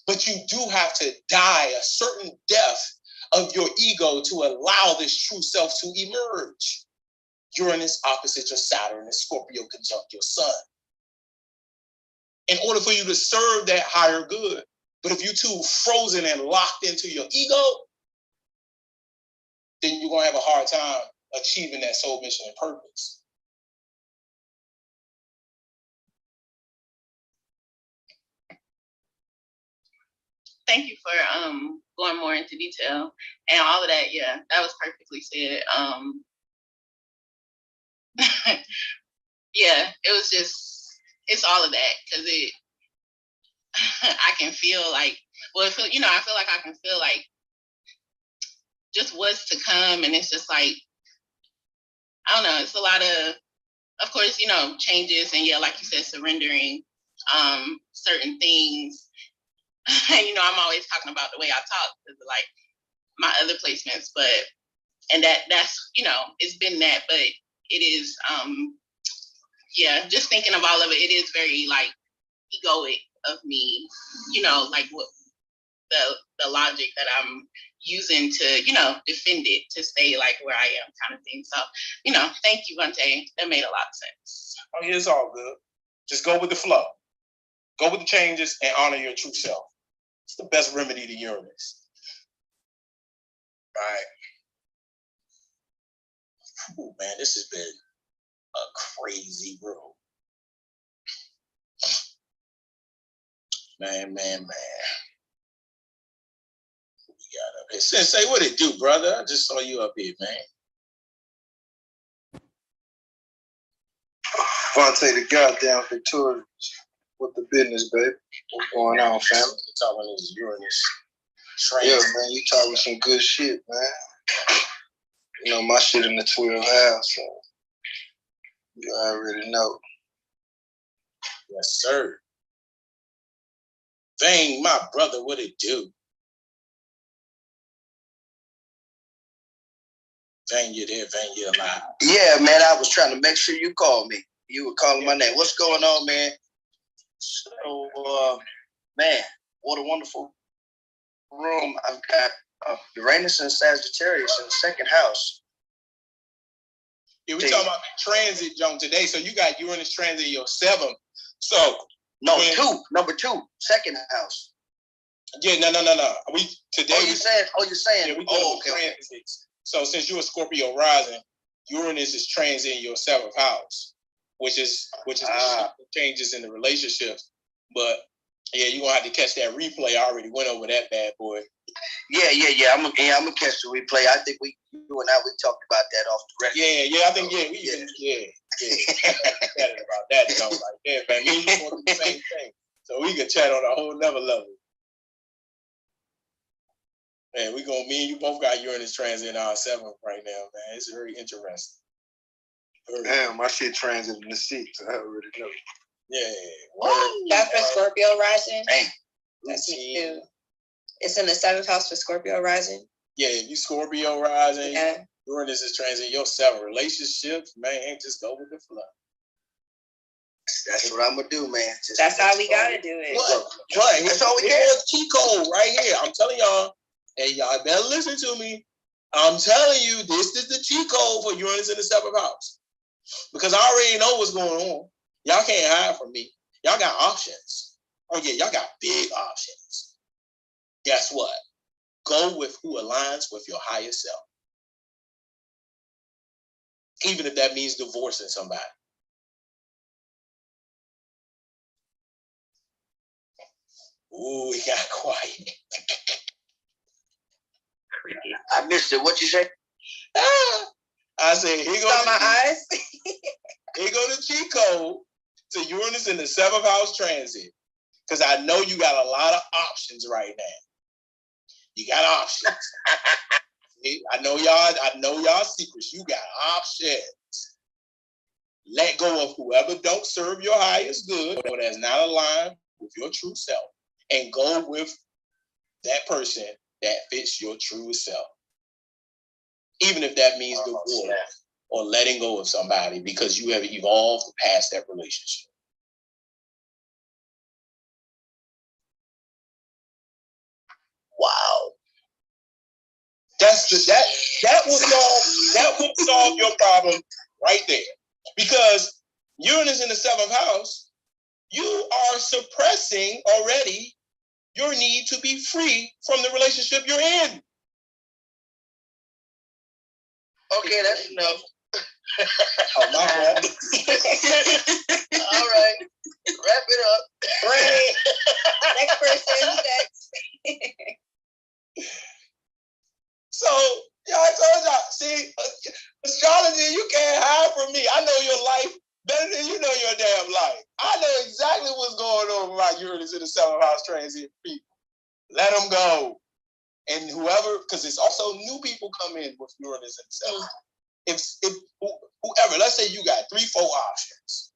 But you do have to die a certain death of your ego to allow this true self to emerge. Uranus opposite your Saturn and Scorpio conjunct your sun. In order for you to serve that higher good. But if you're too frozen and locked into your ego, then you're going to have a hard time achieving that soul mission and purpose. Thank you for going more into detail and all of that. Yeah, that was perfectly said. Yeah, it was just, it's all of that, because it, I can feel like, well, I feel like I can feel like just what's to come, and it's just like, I don't know, it's a lot of course, changes, and yeah, like you said, surrendering certain things. I'm always talking about the way I talk, because like my other placements, but, and that's, it's been that, but it is, yeah, just thinking of all of it, it is very like egoic of me, like what the logic that I'm using to, defend it, to stay like where I am kind of thing. So, thank you, Vante. That made a lot of sense. Oh, yeah, it's all good. Just go with the flow. Go with the changes and honor your true self. It's the best remedy to Uranus. All right. Ooh, man, this has been a crazy room. Man. We got up here. Sensei, what it do, brother? I just saw you up here, man. Vontae the goddamn Victorious with the business, baby. What's going on, fam? We're talking this Uranus. Yeah, man, you talking some good shit, man. My shit in the 12th house, so you already know. Yes, sir. Vane, my brother, what it do? Vane, you there? Vane, you alive? Yeah, man, I was trying to make sure you called me. You were calling my name. What's going on, man? So, man, what a wonderful room. I've got Uranus and Sagittarius in the 2nd house. Yeah, we talking about transit, John, today. So you got Uranus transit in your 7th. So number two, 2nd house. Yeah, no. We today. You're saying. Yeah, we doing transits. So since you're a Scorpio rising, Uranus is transiting your 7th house, which is the changes in the relationships. But yeah, you're gonna have to catch that replay. I already went over that bad boy. Yeah. I'm gonna catch the replay. I think you and I talked about that off the record. Yeah. I think we chatted about that. Like, yeah, man, me and you want to do the same thing, so we can chat on a whole nother level. Man, me and you both got Uranus transit in our 7th right now, man. It's very interesting. Damn, my shit transit in the 6th. I already know. Yeah. That's for Scorpio rising. Damn. That's new. It's in the 7th house for Scorpio rising. Yeah, if you Scorpio rising, yeah. Uranus is transit your 7th. Relationships, man, just go with the flow. That's what I'm gonna do, man. That's how we gotta do it. What? That's all we can. Key code right here. I'm telling y'all. Hey, y'all better listen to me. I'm telling you, this is the cheat code for Uranus in the 7th house. Because I already know what's going on. Y'all can't hide from me. Y'all got options. Oh yeah, y'all got big options. Guess what? Go with who aligns with your higher self. Even if that means divorcing somebody. Ooh, it got quiet. I missed it. What you say? I said, here Saw my eyes. Here go the cheat code to Uranus in the 7th house transit. Because I know you got a lot of options right now. You got options. See, I know y'all secrets. You got options. Let go of whoever don't serve your highest good or that's not aligned with your true self. And go with that person that fits your true self. Even if that means divorce or letting go of somebody because you have evolved past that relationship. Wow. That will solve your problem right there. Because Uranus in the 7th house, you are suppressing already your need to be free from the relationship you're in. Okay, that's enough. Oh, my bad. All right. Wrap it up. Right. Next person, next. So, yeah, I told y'all, see, astrology, you can't hide from me. I know your life better than you know your damn life. I know exactly what's going on with my Uranus in the 7th house transit people. Let them go. And whoever, because it's also new people come in with Uranus in the 7th house. If whoever, let's say you got 3-4 options.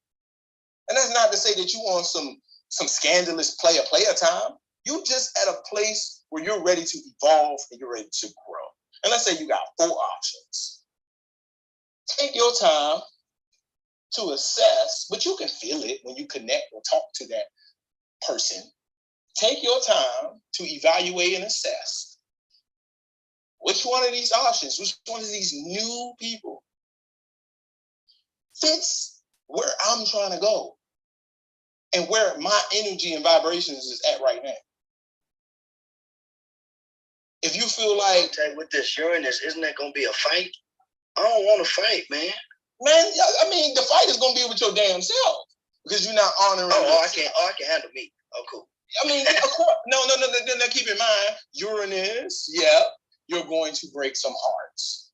And that's not to say that you want some scandalous player time. You just at a place where you're ready to evolve and you're ready to grow. And let's say you got 4 options. Take your time to assess, but you can feel it when you connect or talk to that person. Take your time to evaluate and assess which one of these options, which one of these new people fits where I'm trying to go and where my energy and vibrations is at right now. If you feel like with this Uranus, isn't that gonna be a fight? I don't want to fight, man. Man, I mean, the fight is gonna be with your damn self because you're not honoring. I can handle me. Oh, cool. I mean, of course, no. Keep in mind, Uranus. Yeah, you're going to break some hearts.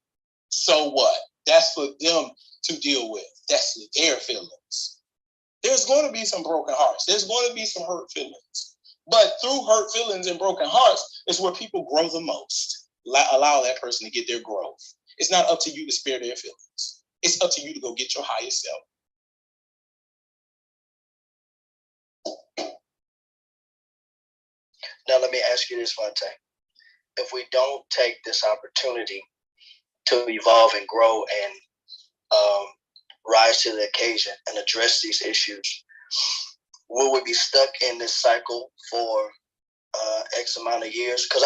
So what? That's for them to deal with. That's their feelings. There's going to be some broken hearts. There's going to be some hurt feelings. But through hurt feelings and broken hearts is where people grow the most. Allow that person to get their growth. It's not up to you to spare their feelings. It's up to you to go get your highest self. Now let me ask you this one time. If we don't take this opportunity to evolve and grow and rise to the occasion and address these issues, will we be stuck in this cycle for X amount of years? Because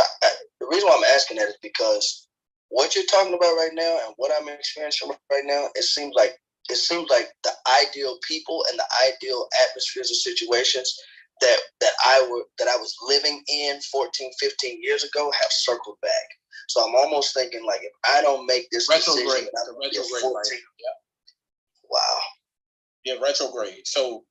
the reason why I'm asking that is because what you're talking about right now and what I'm experiencing right now, it seems like the ideal people and the ideal atmospheres and situations that I was living in 14, 15 years ago have circled back. So I'm almost thinking like if I don't make this retrograde, decision, retrograde 14, right. Yeah. Wow. Yeah, retrograde. So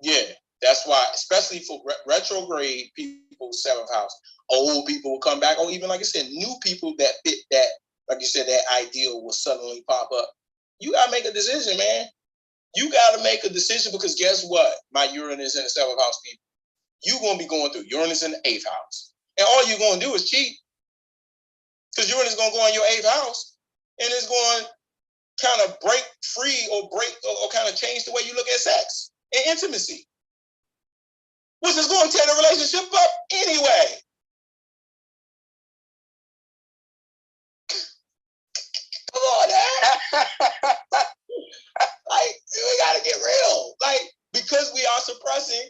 yeah, that's why, especially for retrograde people, 7th house, old people will come back, or even like I said, new people that fit that, like you said, that ideal will suddenly pop up. You gotta make a decision, man. You gotta make a decision because guess what? My Uranus in the 7th house people, you're gonna be going through Uranus in the 8th house, and all you're gonna do is cheat, because Uranus is gonna go in your 8th house, and it's going to kind of break free or kind of change the way you look at sex and intimacy, which is going to tear the relationship up anyway. Come on, man. Like, we got to get real. Like, because we are suppressing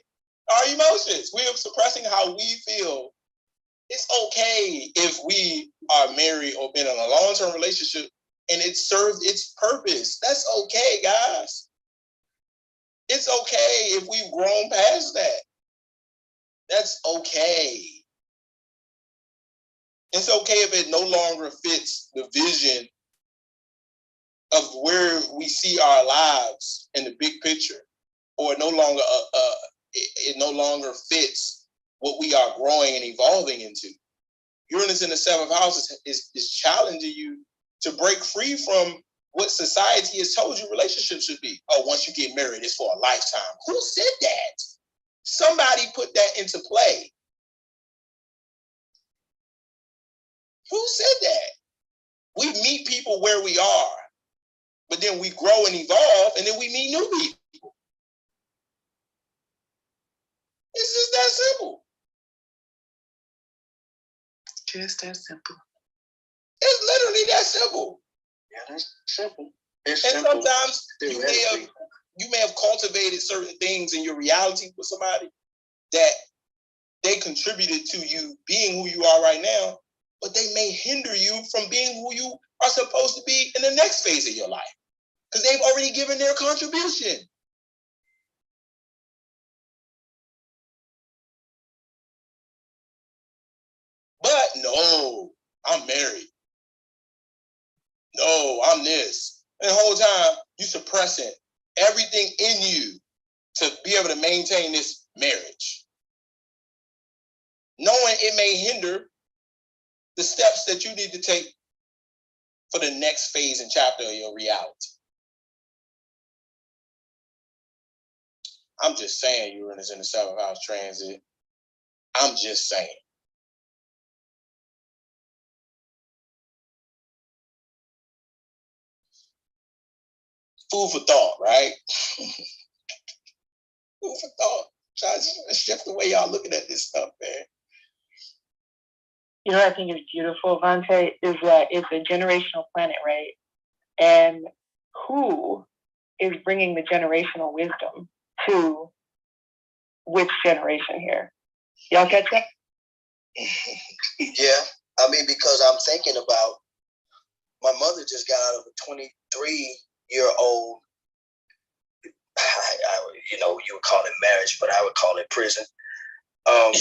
our emotions. We are suppressing how we feel. It's okay if we are married or been in a long-term relationship and it served its purpose. That's okay, guys. It's okay if we've grown past that. That's okay. It's okay if it no longer fits the vision of where we see our lives in the big picture, or it no longer fits what we are growing and evolving into. Uranus in the 7th house is challenging you to break free from what society has told you relationships should be. Oh, once you get married, it's for a lifetime. Who said that? Somebody put that into play. Who said that? We meet people where we are, but then we grow and evolve, and then we meet new people. It's just that simple. Just that simple. It's literally that simple. Yeah, that's simple. It's and simple. Sometimes you may have cultivated certain things in your reality with somebody that they contributed to you being who you are right now, but they may hinder you from being who you are supposed to be in the next phase of your life because they've already given their contribution. But no, I'm married. No, I'm this. And the whole time you suppressing everything in you to be able to maintain this marriage, knowing it may hinder the steps that you need to take for the next phase and chapter of your reality. I'm just saying Uranus in the 7th house transit. I'm just saying. Food for thought, right? Food for thought. Try to shift the way y'all looking at this stuff, man. You know what I think is beautiful, Vante, is that it's a generational planet, right? And who is bringing the generational wisdom to which generation here? Y'all catch that? Yeah, I mean, because I'm thinking about my mother just got out of a 23-year-old, you know, you would call it marriage, but I would call it prison. But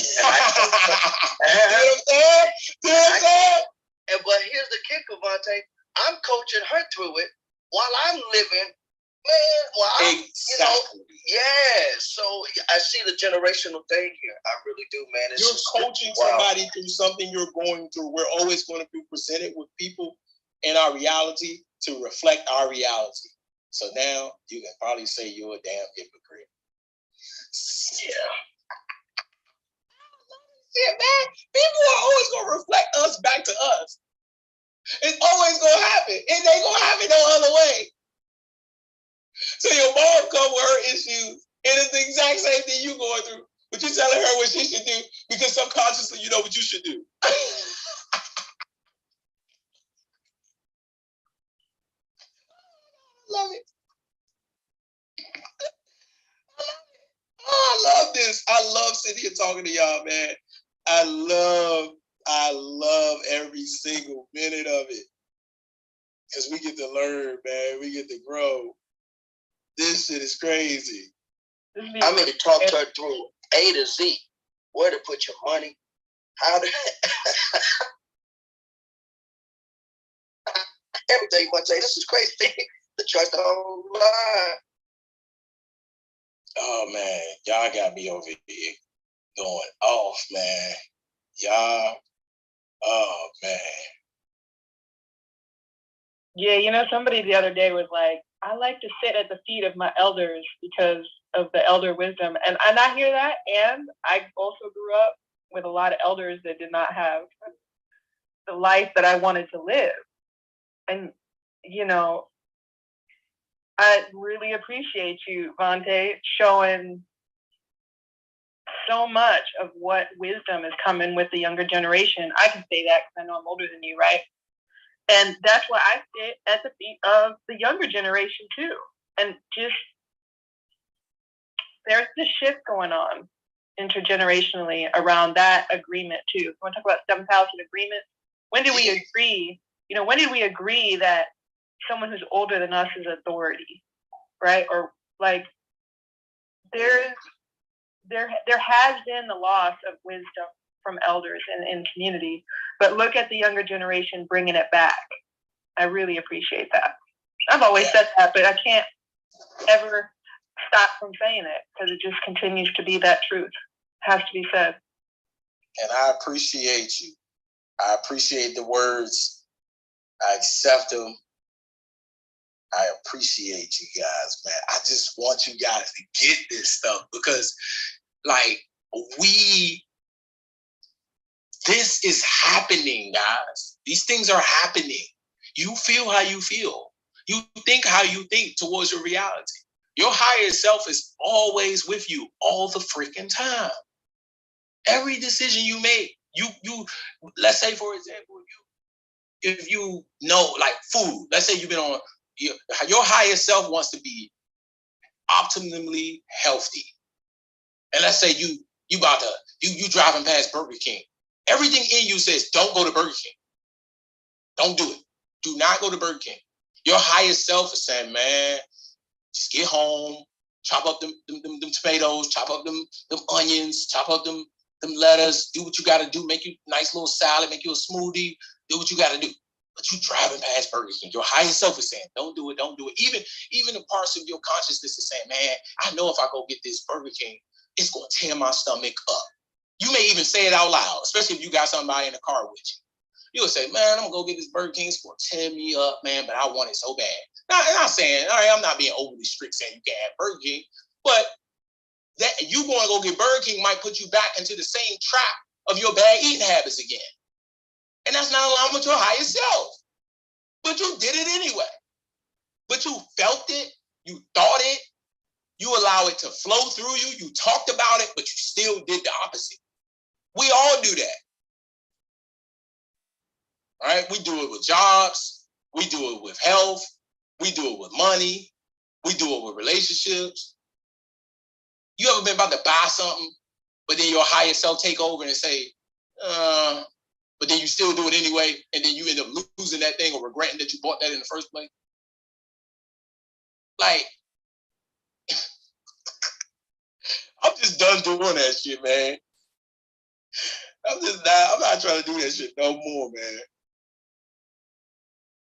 here's the kicker, Vontae. I'm coaching her through it while I'm living, man. While I'm, you know, yeah. So I see the generational thing here. I really do, man. It's you're coaching somebody through something you're going through. We're always going to be presented with people in our reality to reflect our reality. So now you can probably say you're a damn hypocrite. Yeah. Yeah, man. People are always going to reflect us back to us. It's always going to happen. It ain't going to happen no other way. So your mom come with her issues, and it's the exact same thing you going through. But you're telling her what she should do because subconsciously you know what you should do. Love it. Oh, I love this. I love sitting here talking to y'all, man. I love every single minute of it. Because we get to learn, man. We get to grow. This shit is crazy. I mean, talk to her through A to Z. Where to put your money. How to... everything. But say, this is crazy. The trust don't lie. Oh, man. Y'all got me over here going off, man. Y'all. Oh, man. Yeah, you know, somebody the other day was like, I like to sit at the feet of my elders because of the elder wisdom. And I hear that. And I also grew up with a lot of elders that did not have the life that I wanted to live. And, you know, I really appreciate you, Vontae, showing so much of what wisdom is coming with the younger generation. I can say that because I know I'm older than you, right? And that's why I sit at the feet of the younger generation too. And just, there's this shift going on intergenerationally around that agreement too. You want to talk about 7,000 agreements? When did we agree? You know, when did we agree that someone who's older than us is authority, right? Or like, there has been the loss of wisdom from elders in community, but look at the younger generation bringing it back. I really appreciate that. I've always said that, but I can't ever stop from saying it because it just continues to be that truth. It has to be said. And I appreciate you. I appreciate the words. I accept them. I appreciate you guys, man. I just want you guys to get this stuff because, like, this is happening, guys. These things are happening. You feel how you feel. You think how you think towards your reality. Your higher self is always with you all the freaking time. Every decision you make, you let's say, for example, if you know, like food, let's say you've been on, your higher self wants to be optimally healthy. And let's say you driving past Burger King. Everything in you says, don't go to Burger King. Don't do it. Do not go to Burger King. Your higher self is saying, man, just get home, chop up them tomatoes, chop up them onions, chop up them lettuce, do what you gotta do, make you a nice little salad, make you a smoothie, do what you gotta do. But you driving past Burger King. Your higher self is saying, don't do it, don't do it. Even the parts of your consciousness is saying, man, I know if I go get this Burger King, it's gonna tear my stomach up. You may even say it out loud, especially if you got somebody in the car with you. You'll say, man, I'm gonna go get this Burger King, it's gonna tear me up, man, but I want it so bad. Now, I'm not saying, all right, I'm not being overly strict saying you can't have Burger King, but that you going to go get Burger King might put you back into the same trap of your bad eating habits again. And that's not aligned with your higher self. But you did it anyway. But you felt it, you thought it, you allow it to flow through you, you talked about it, but you still did the opposite. We all do that. All right, we do it with jobs, we do it with health, we do it with money, we do it with relationships. You ever been about to buy something, but then your higher self take over and say, but then you still do it anyway, and then you end up losing that thing or regretting that you bought that in the first place? Like, I'm just done doing that shit, man. I'm not trying to do that shit no more, man.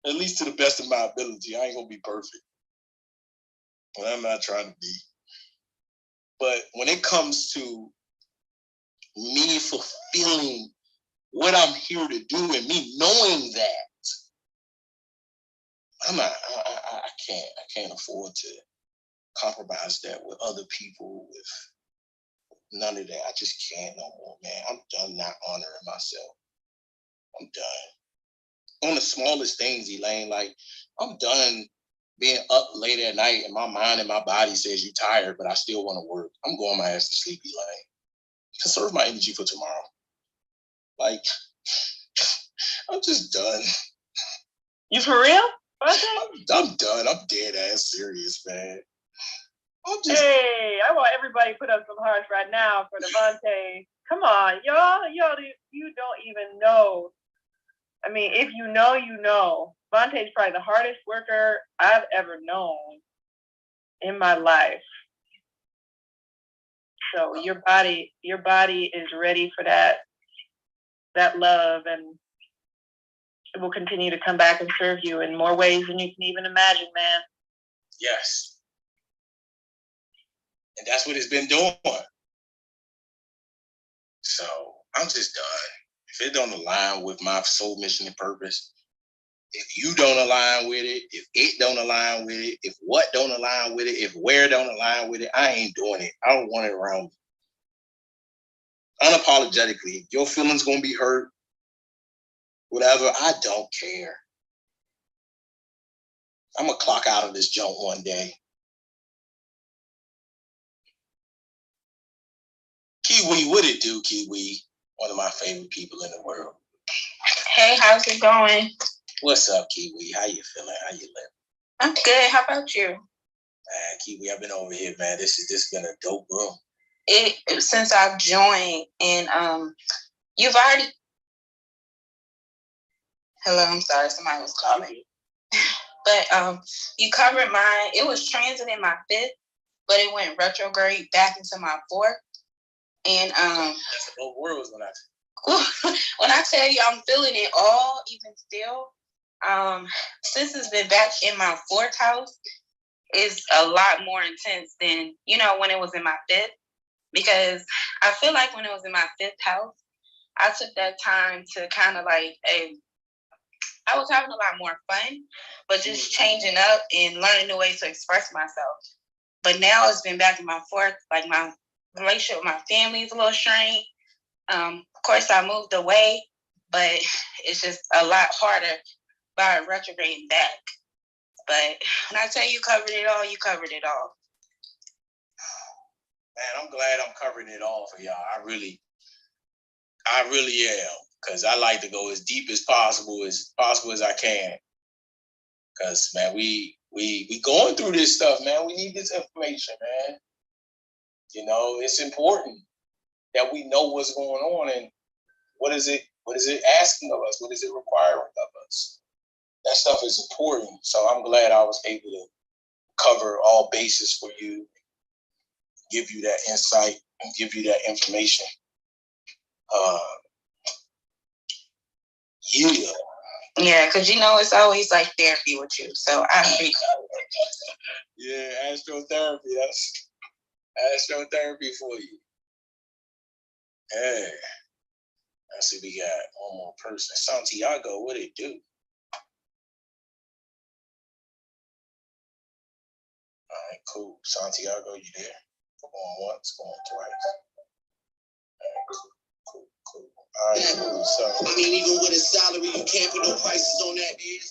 At least to the best of my ability. I ain't gonna be perfect. And I'm not trying to be. But when it comes to me fulfilling what I'm here to do and me knowing that, I can't afford to compromise that with other people, with none of that. I just can't no more, man. I'm done not honoring myself. I'm done. On the smallest things, Elaine, like, I'm done being up late at night and my mind and my body says you're tired, but I still want to work. I'm going my ass to sleep, Elaine. Conserve my energy for tomorrow. Like, I'm just done. You for real? I'm done. I'm dead ass serious, man. Hey, I want everybody to put up some hearts right now for Devontae. Come on, y'all, you don't even know. I mean, if you know, you know. Devontae's probably the hardest worker I've ever known in my life. So your body is ready for that love, and it will continue to come back and serve you in more ways than you can even imagine, man. Yes. And that's what it's been doing. So I'm just done. If it don't align with my soul mission and purpose, if you don't align with it, if it don't align with it, if what don't align with it, if where don't align with it, I ain't doing it. I don't want it around me. Unapologetically, if your feelings gonna be hurt, whatever, I don't care. I'm gonna clock out of this joint one day. Kiwi, what it do, Kiwi? One of my favorite people in the world. Hey, how's it going? What's up, Kiwi? How you feeling? How you living? I'm good. How about you? Man, Kiwi, I've been over here, man. This has been a dope room. Since I've joined, and you've already. Hello, I'm sorry, somebody was calling. But you covered mine. It was transit in my 5th, but it went retrograde back into my 4th. And that's the whole world when I tell you I'm feeling it all, even still. Since it's been back in my 4th house, it's a lot more intense than, when it was in my 5th. Because I feel like when it was in my 5th house, I took that time to kind of like, hey, I was having a lot more fun, but just changing up and learning new ways to express myself. But now it's been back and forth. Like my relationship with my family is a little strained. Of course, I moved away, but it's just a lot harder by retrograding back. But when I tell you covered it all, you covered it all. Man, I'm glad I'm covering it all for y'all. I really am. Because I like to go as deep as possible as I can. Because, man, we going through this stuff, man. We need this information, man. You know, it's important that we know what's going on and what is it asking of us? What is it requiring of us? That stuff is important. So I'm glad I was able to cover all bases for you, give you that insight and give you that information. Yeah, because you know it's always like therapy with you. So I appreciate it. Yeah, astrotherapy. That's astrotherapy for you. Hey, I see we got one more person. Santiago, what it do? All right, cool. Santiago, you there? Going once, going twice. All right, cool. All right, cool. So, I mean, even with a salary, you can't put no prices on that, dude.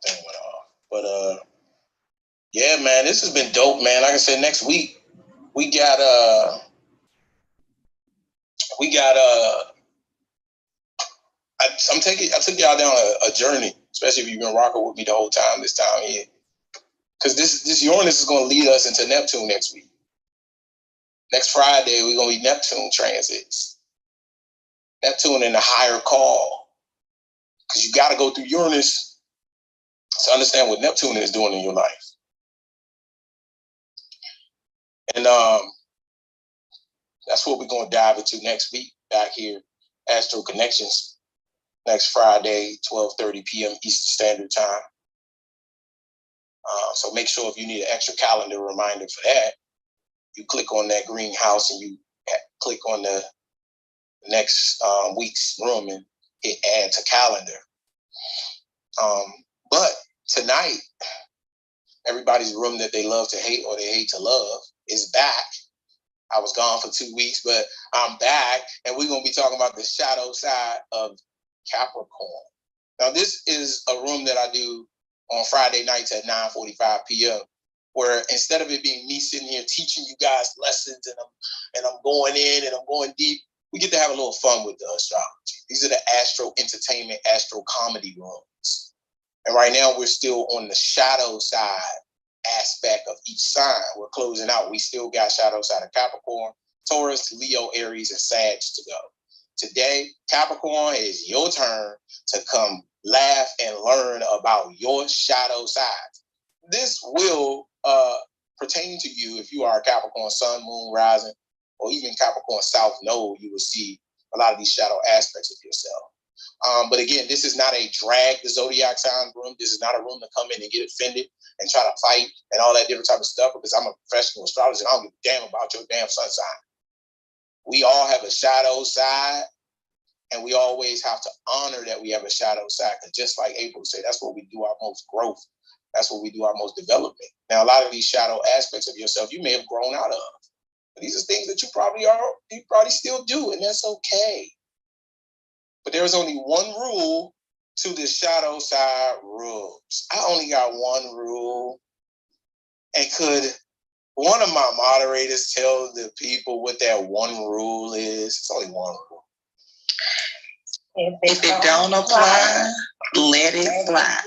Thing went off. But yeah, man, this has been dope, man. Like I said, next week we got I took y'all down a journey, especially if you've been rocking with me the whole time this time here. Because this Uranus is going to lead us into Neptune next week. Next Friday, we're going to be Neptune transits. Neptune in the higher call. Because you got to go through Uranus to understand what Neptune is doing in your life. And that's what we're going to dive into next week back here, Astro Connections, next Friday, 12:30 p.m. Eastern Standard Time. So make sure if you need an extra calendar reminder for that, you click on that green house and you click on the next week's room and hit add to calendar. But tonight, everybody's room that they love to hate or they hate to love is back. I was gone for 2 weeks, but I'm back, and we're going to be talking about the shadow side of Capricorn. Now, this is a room that I do on Friday nights at 9:45 p.m., where instead of it being me sitting here teaching you guys lessons and I'm going in and I'm going deep, we get to have a little fun with the astrology. These are the astro entertainment, astro comedy rooms. And right now, we're still on the shadow side aspect of each sign. We're closing out. We still got shadow side of Capricorn, Taurus, Leo, Aries, and Sag to go. Today, Capricorn, it is your turn to come laugh and learn about your shadow side. This will pertain to you if you are a Capricorn Sun, Moon, Rising, or even Capricorn South Node. You will see a lot of these shadow aspects of yourself. But again, this is not a drag the zodiac sign room. This is not a room to come in and get offended and try to fight and all that different type of stuff, because I'm a professional astrologer and I don't give a damn about your damn sun sign. We all have a shadow side, and we always have to honor that we have a shadow side, because just like April said, that's where we do our most growth. That's where we do our most development. Now, a lot of these shadow aspects of yourself, you may have grown out of. But these are things that you probably still do, and that's okay. But there's only one rule to the shadow side rules. I only got one rule. And could one of my moderators tell the people what that one rule is? It's only one rule. If it don't apply, let it fly.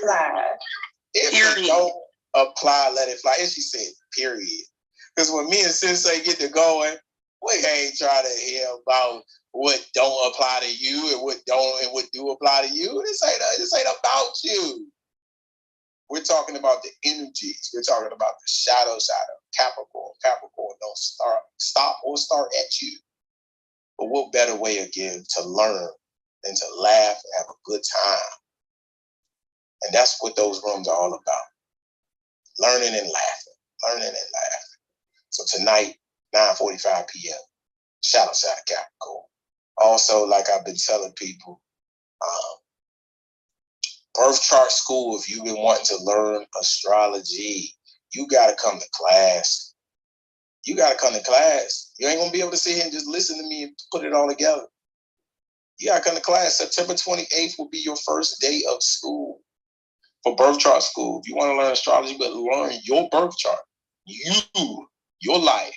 If it don't apply, let it fly. And she said, period. Because when me and Sensei get to going, we ain't trying to hear about what don't apply to you and what do apply to you. This ain't about you. We're talking about the energies. We're talking about the shadow side of Capricorn. Capricorn don't stop or start at you. But what better way again to learn than to laugh and have a good time? And that's what those rooms are all about. Learning and laughing. So tonight, 9:45 p.m., shadow side of Capricorn. Also, like I've been telling people, Birth Chart School, if you've been wanting to learn astrology, you got to come to class. You got to come to class. You ain't going to be able to sit here and just listen to me and put it all together. You got to come to class. September 28th will be your first day of school for Birth Chart School. If you want to learn astrology, but learn your birth chart, your life,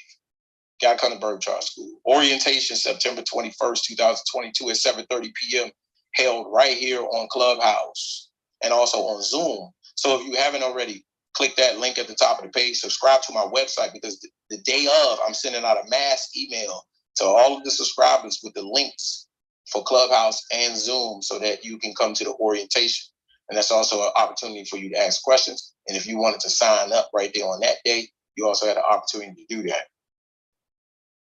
got to come to Birth Chart School. Orientation September 21st, 2022 at 7:30 p.m. held right here on Clubhouse and also on Zoom. So if you haven't already, click that link at the top of the page, subscribe to my website, because the day of, I'm sending out a mass email to all of the subscribers with the links for Clubhouse and Zoom so that you can come to the orientation. And that's also an opportunity for you to ask questions. And if you wanted to sign up right there on that day, you also had an opportunity to do that.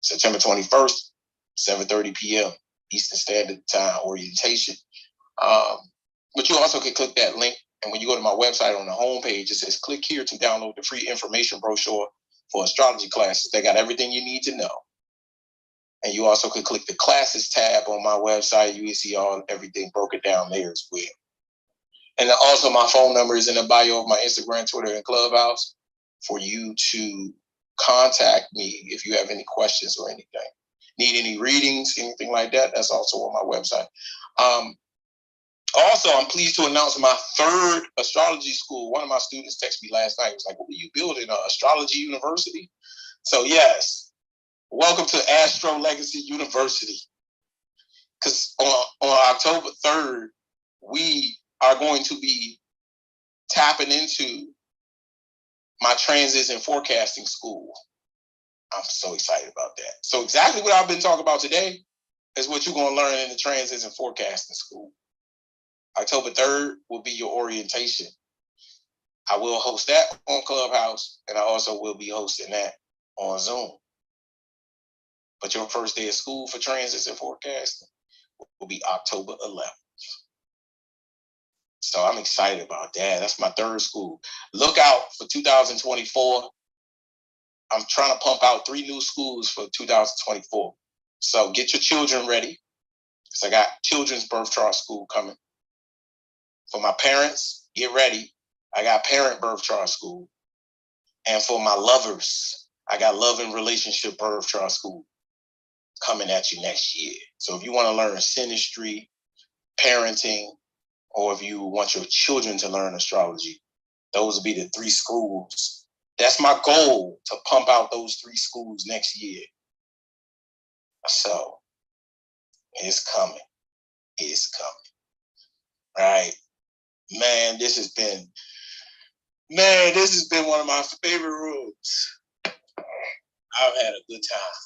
September 21st, 7:30 p.m. Eastern Standard Time orientation. But you also can click that link. And when you go to my website on the homepage, it says click here to download the free information brochure for astrology classes. They got everything you need to know. And you also could click the classes tab on my website. You will see everything broken down there as well. And then also my phone number is in the bio of my Instagram, Twitter, and Clubhouse for you to contact me if you have any questions or anything. Need any readings, anything like that, that's also on my website. Also, I'm pleased to announce my third astrology school. One of my students texted me last night. He was like, what are you building, Astrology University? So yes, welcome to Astro Legacy University. Because on October 3rd, we are going to be tapping into my transits and forecasting school. I'm so excited about that. So exactly what I've been talking about today is what you're going to learn in the transits and forecasting school. October 3rd will be your orientation. I will host that on Clubhouse, and I also will be hosting that on Zoom. But your first day of school for transits and forecasting will be October 11th. So I'm excited about that. That's my third school. Look out for 2024. I'm trying to pump out 3 new schools for 2024. So get your children ready, because I got children's birth chart school coming. For my parents, get ready. I got parent birth chart school. And for my lovers, I got love and relationship birth chart school coming at you next year. So if you want to learn synastry, parenting, or if you want your children to learn astrology, those will be the 3 schools. That's my goal, to pump out those 3 schools next year. So it's coming. It's coming. Right. Man, this has been one of my favorite rooms. I've had a good time.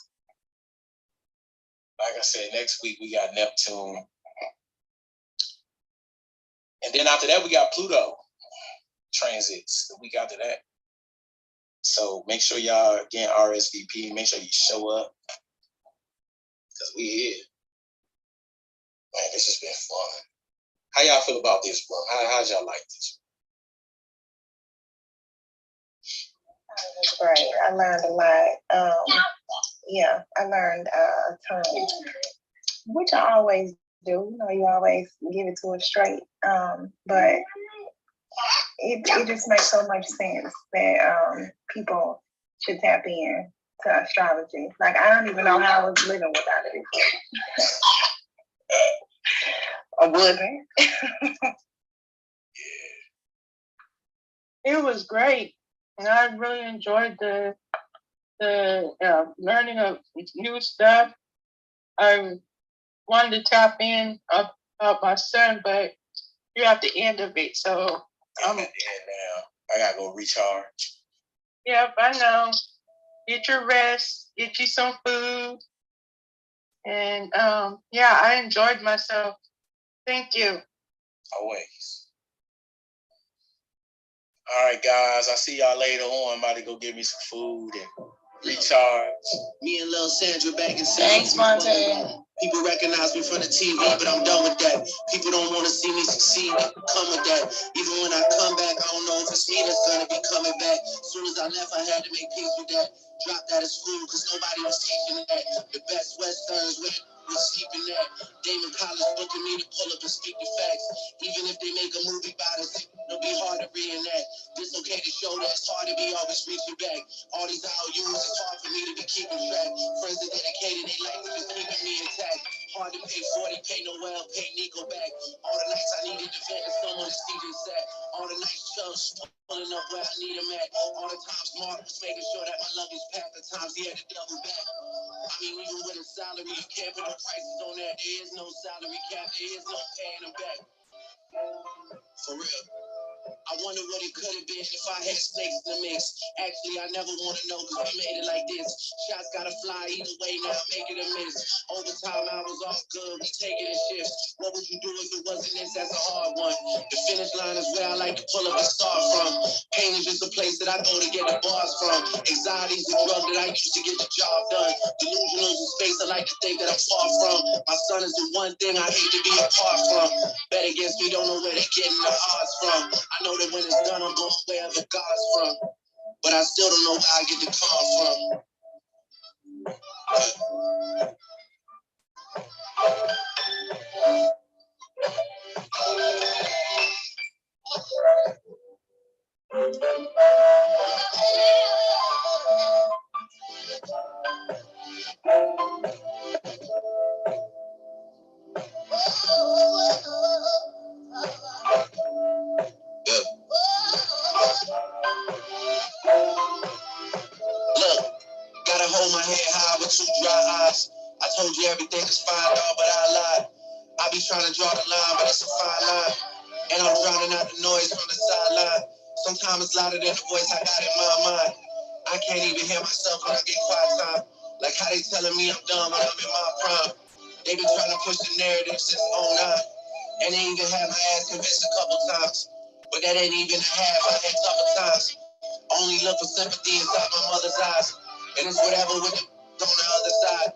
Like I said, next week we got Neptune. And then after that, we got Pluto transits the week after that. So make sure y'all, again, RSVP, make sure you show up, because we here. Man, this has been fun. How y'all feel about this, bro? How'd y'all like this? It was great. I learned a lot. I learned a ton, which I always do. You know, you always give it to us straight. But it just makes so much sense that people should tap in to astrology. Like, I don't even know how I was living without it before. I wasn't. It was great. And I really enjoyed the learning of new stuff. I wanted to tap in about my son, but you're at the end of it. So I'm at the end now. I gotta go recharge. Yep, I know. Get your rest, get you some food. And I enjoyed myself. Thank you. Always. All right, guys. I'll see y'all later on. I'm about to go get me some food and recharge. Me and Lil Sandra back in Thanks, Monte. People recognize me from the TV, but I'm done with that. People don't want to see me succeed. Come with that. Even when I come back, I don't know if it's me that's gonna be coming back. As soon as I left, I had to make peace with that. Drop that at school, cause nobody was teaching that. The best Westerns was sleeping at. Damon Collins booking me to pull up and speak the facts. Even if they make a movie about us, it'll be hard to reenact. Dislocated shoulder, it's hard to be always reaching back. All these IOUs, it's hard for me to be keeping track. Friends are dedicated, they like just keeping me intact. Hard to pay 40, pay Noel, pay Nico back. All the nights I needed to vent and someone to see just sat. All the nights Chubbs pulling up where I need him at. All the times Mark was making sure that my luggage packed. The times he had to double back. I mean, even with a salary, you can't put no prices on that. There is no salary cap, there is no paying them back. For real. I wonder what it could have been if I had snakes in the mix. Actually, I never want to know because we made it like this. Shots gotta fly either way, now make it a miss. Overtime, I was all good, we take it in shifts. What would you do if it wasn't this? That's a hard one. The finish line is where I like to pull up and start from. Pain is just a place that I go to get the bars from. Anxiety is a drug that I use to get the job done. Delusional is a space I like to think that I'm far from. My son is the one thing I hate to be apart from. Bet against me, don't know where they're getting the odds from. I know that when it's done, I'm going where the God's from. But I still don't know where I get the car from. Look, gotta hold my head high with two dry eyes. I told you everything is fine, dog, but I lied. I be trying to draw the line, but it's a fine line. And I'm drowning out the noise from the sideline. Sometimes it's louder than the voice I got in my mind. I can't even hear myself when I get quiet time. Like how they telling me I'm done when I'm in my prime. They been trying to push the narrative since '09. And they even had my ass convinced a couple times. But that ain't even a half, I had tougher times. Only look for sympathy inside my mother's eyes. And it's whatever with the on the other side.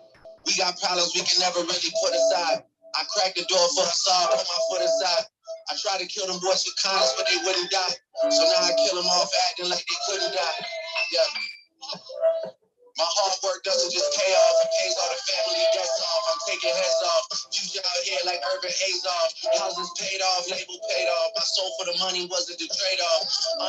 We got problems we can never really put aside. I cracked the door for a saw, put my foot aside. I tried to kill them boys with kindness, but they wouldn't die. So now I kill them off acting like they couldn't die. Yeah. My hard work doesn't just pay off, it pays all the family debts off. I'm taking heads off, future out here like Urban Azoff. Houses paid off, label paid off. My soul for the money wasn't the trade-off.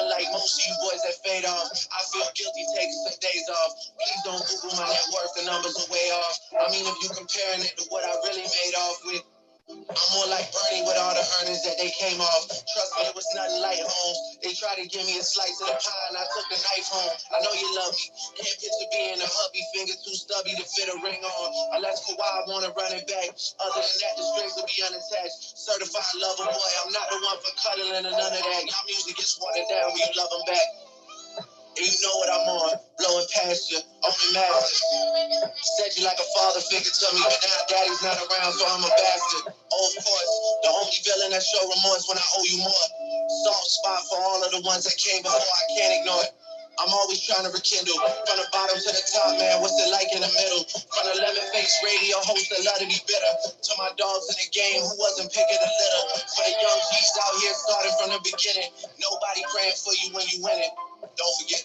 Unlike most of you boys that fade off, I feel guilty taking some days off. Please don't Google my net worth, the numbers are way off. I mean, if you comparing it to what I really made off with, I'm more like Bernie with all the earnings that they came off. Trust me, it was nothing light, Holmes. They tried to give me a slice of the pie and I took the knife home. I know you love me. Can't picture being a hubby, finger too stubby to fit a ring on. Unless Kawhi wanna run it back. Other than that, the strings will be unattached. Certified lover boy, I'm not the one for cuddling or none of that. Y'all music gets watered down when you love them back. And you know what I'm on, blowing past you, only master. Said you like a father figure to me, but now daddy's not around, so I'm a bastard. Oh, of course, the only villain that show remorse when I owe you more. Soft spot for all of the ones that came before, I can't ignore it. I'm always trying to rekindle, from the bottom to the top, man, what's it like in the middle? From the lemon-faced radio host that love to be bitter, to my dogs in the game who wasn't picking the litter. For the young G's out here starting from the beginning, nobody praying for you when you win it. Don't forget.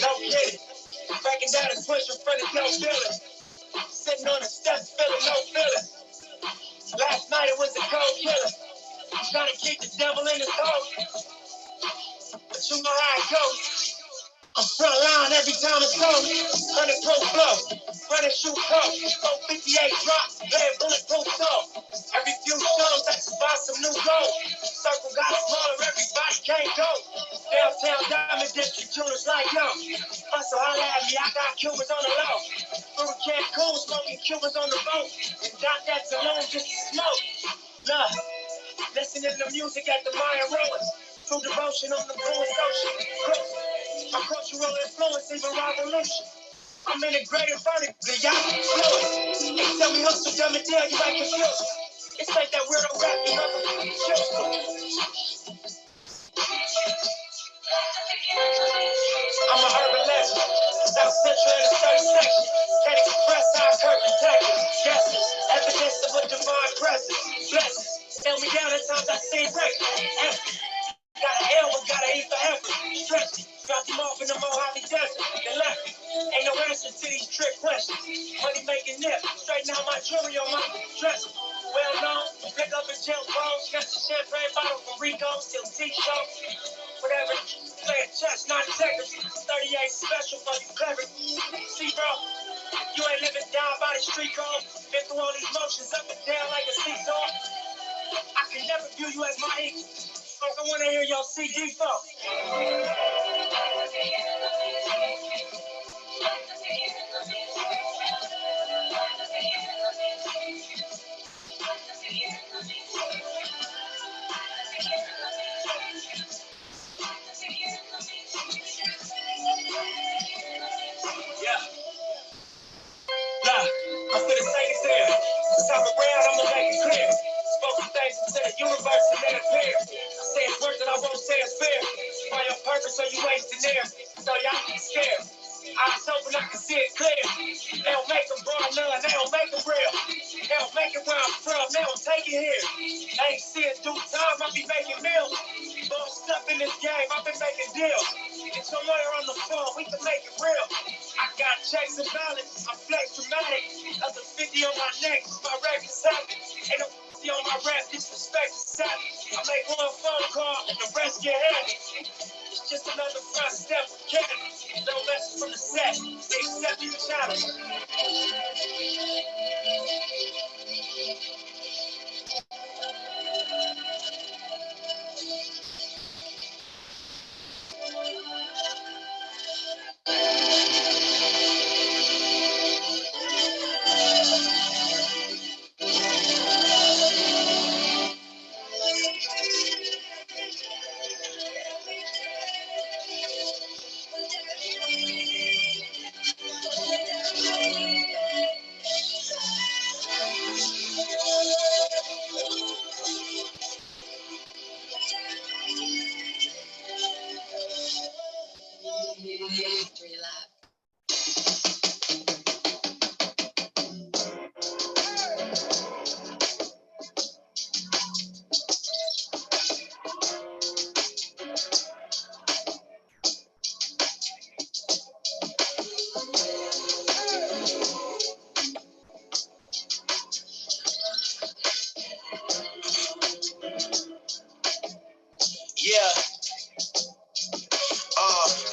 no kidding. Breaking down and push in front of your feelings. Sitting on the steps, feeling no feelings. Last night it was a cold killer. Trying to keep the devil in his hole. But you know how it goes. I'm front line every time it's on. 100 pro flow, 100 shoot coat, 458 drops, bad bulletproof soul. Every few shows I buy some new gold. Circle got smaller, everybody can't go. Downtown Diamond District, tuners like yo. Hustle, holla at me, I got Cubans on the low. Through Cancun, smoking Cubans on the boat. And got that alone just to smoke. Love, listening to music at the Mayan Ruins. True devotion on the Blue Ocean. My cultural influence, even revolution. I'm integrated vertically, y'all influence. They tell me hustle, dumb it down, you ain't confused. It's like that weirdo rap, you know, I'm a urban legend. South Central in the 30 section. Can't express how I curtain tactics. Guesses, evidence of a divine presence. Blessings, tell me down at times I see records. Got an L, but got an E for effort. Stretch it, dropped him off in the Mojave Desert. Then left me. Ain't no answer to these trick questions. Money making nip, straighten out my jewelry on my dresser. Well known, pick up a gel bones, catch a champagne bottle from Rico, still T-shirt. Whatever, play a chess, not checkers. 38 special for you clever. See, bro, you ain't living down by the street code. Been through all these motions up and down like a seesaw. I can never view you as my equal. I want to hear your CD folks. Yeah. Nah, I'm for the sake of here. Stop around, I'ma make it clear. Spoken things into the universe and then appear. I say it's worth it, I won't say it's fair. By your purpose, so you wasting air. So y'all get scared. Eyes open, I can see it clear. They don't make them born none, they don't make them real. They don't make it where I'm from, they don't take it here. I ain't see it due time, I be making meals. Bossed up in this game, I've been making deals. Get your lawyer on the phone, we can make it real. I got checks and balance, I'm flex dramatic. That's a 50 on my neck, my record's happy. Ain't no on my rap, disrespect is savage. I make one phone call and the rest get heavy. It's just another front step for Kevin. No lessons from the set, they accept your challenge.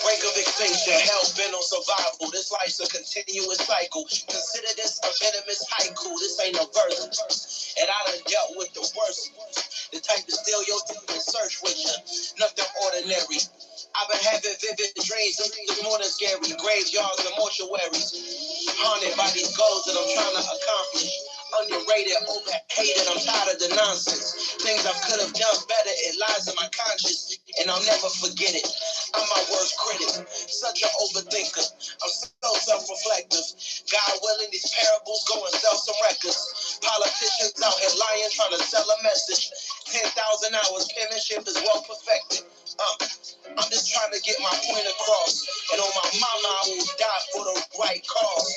Break of extinction, hell been on survival. This life's a continuous cycle. Consider this a venomous haiku. This ain't a verse. And I done dealt with the worst. The type to steal your and search with you. Nothing ordinary. I've been having vivid dreams. This morning scary. Graveyards and mortuaries. Haunted by these goals that I'm trying to accomplish. Underrated, overhated, I'm tired of the nonsense. Things I could have done better, it lies in my conscience. And I'll never forget it. I'm my worst critic, such an overthinker. I'm so self-reflective. God willing, these parables go and sell some records. Politicians out here lying, trying to sell a message. 10,000 hours, penmanship is well perfected. I'm just trying to get my point across. And on my mama, I will die for the right cause.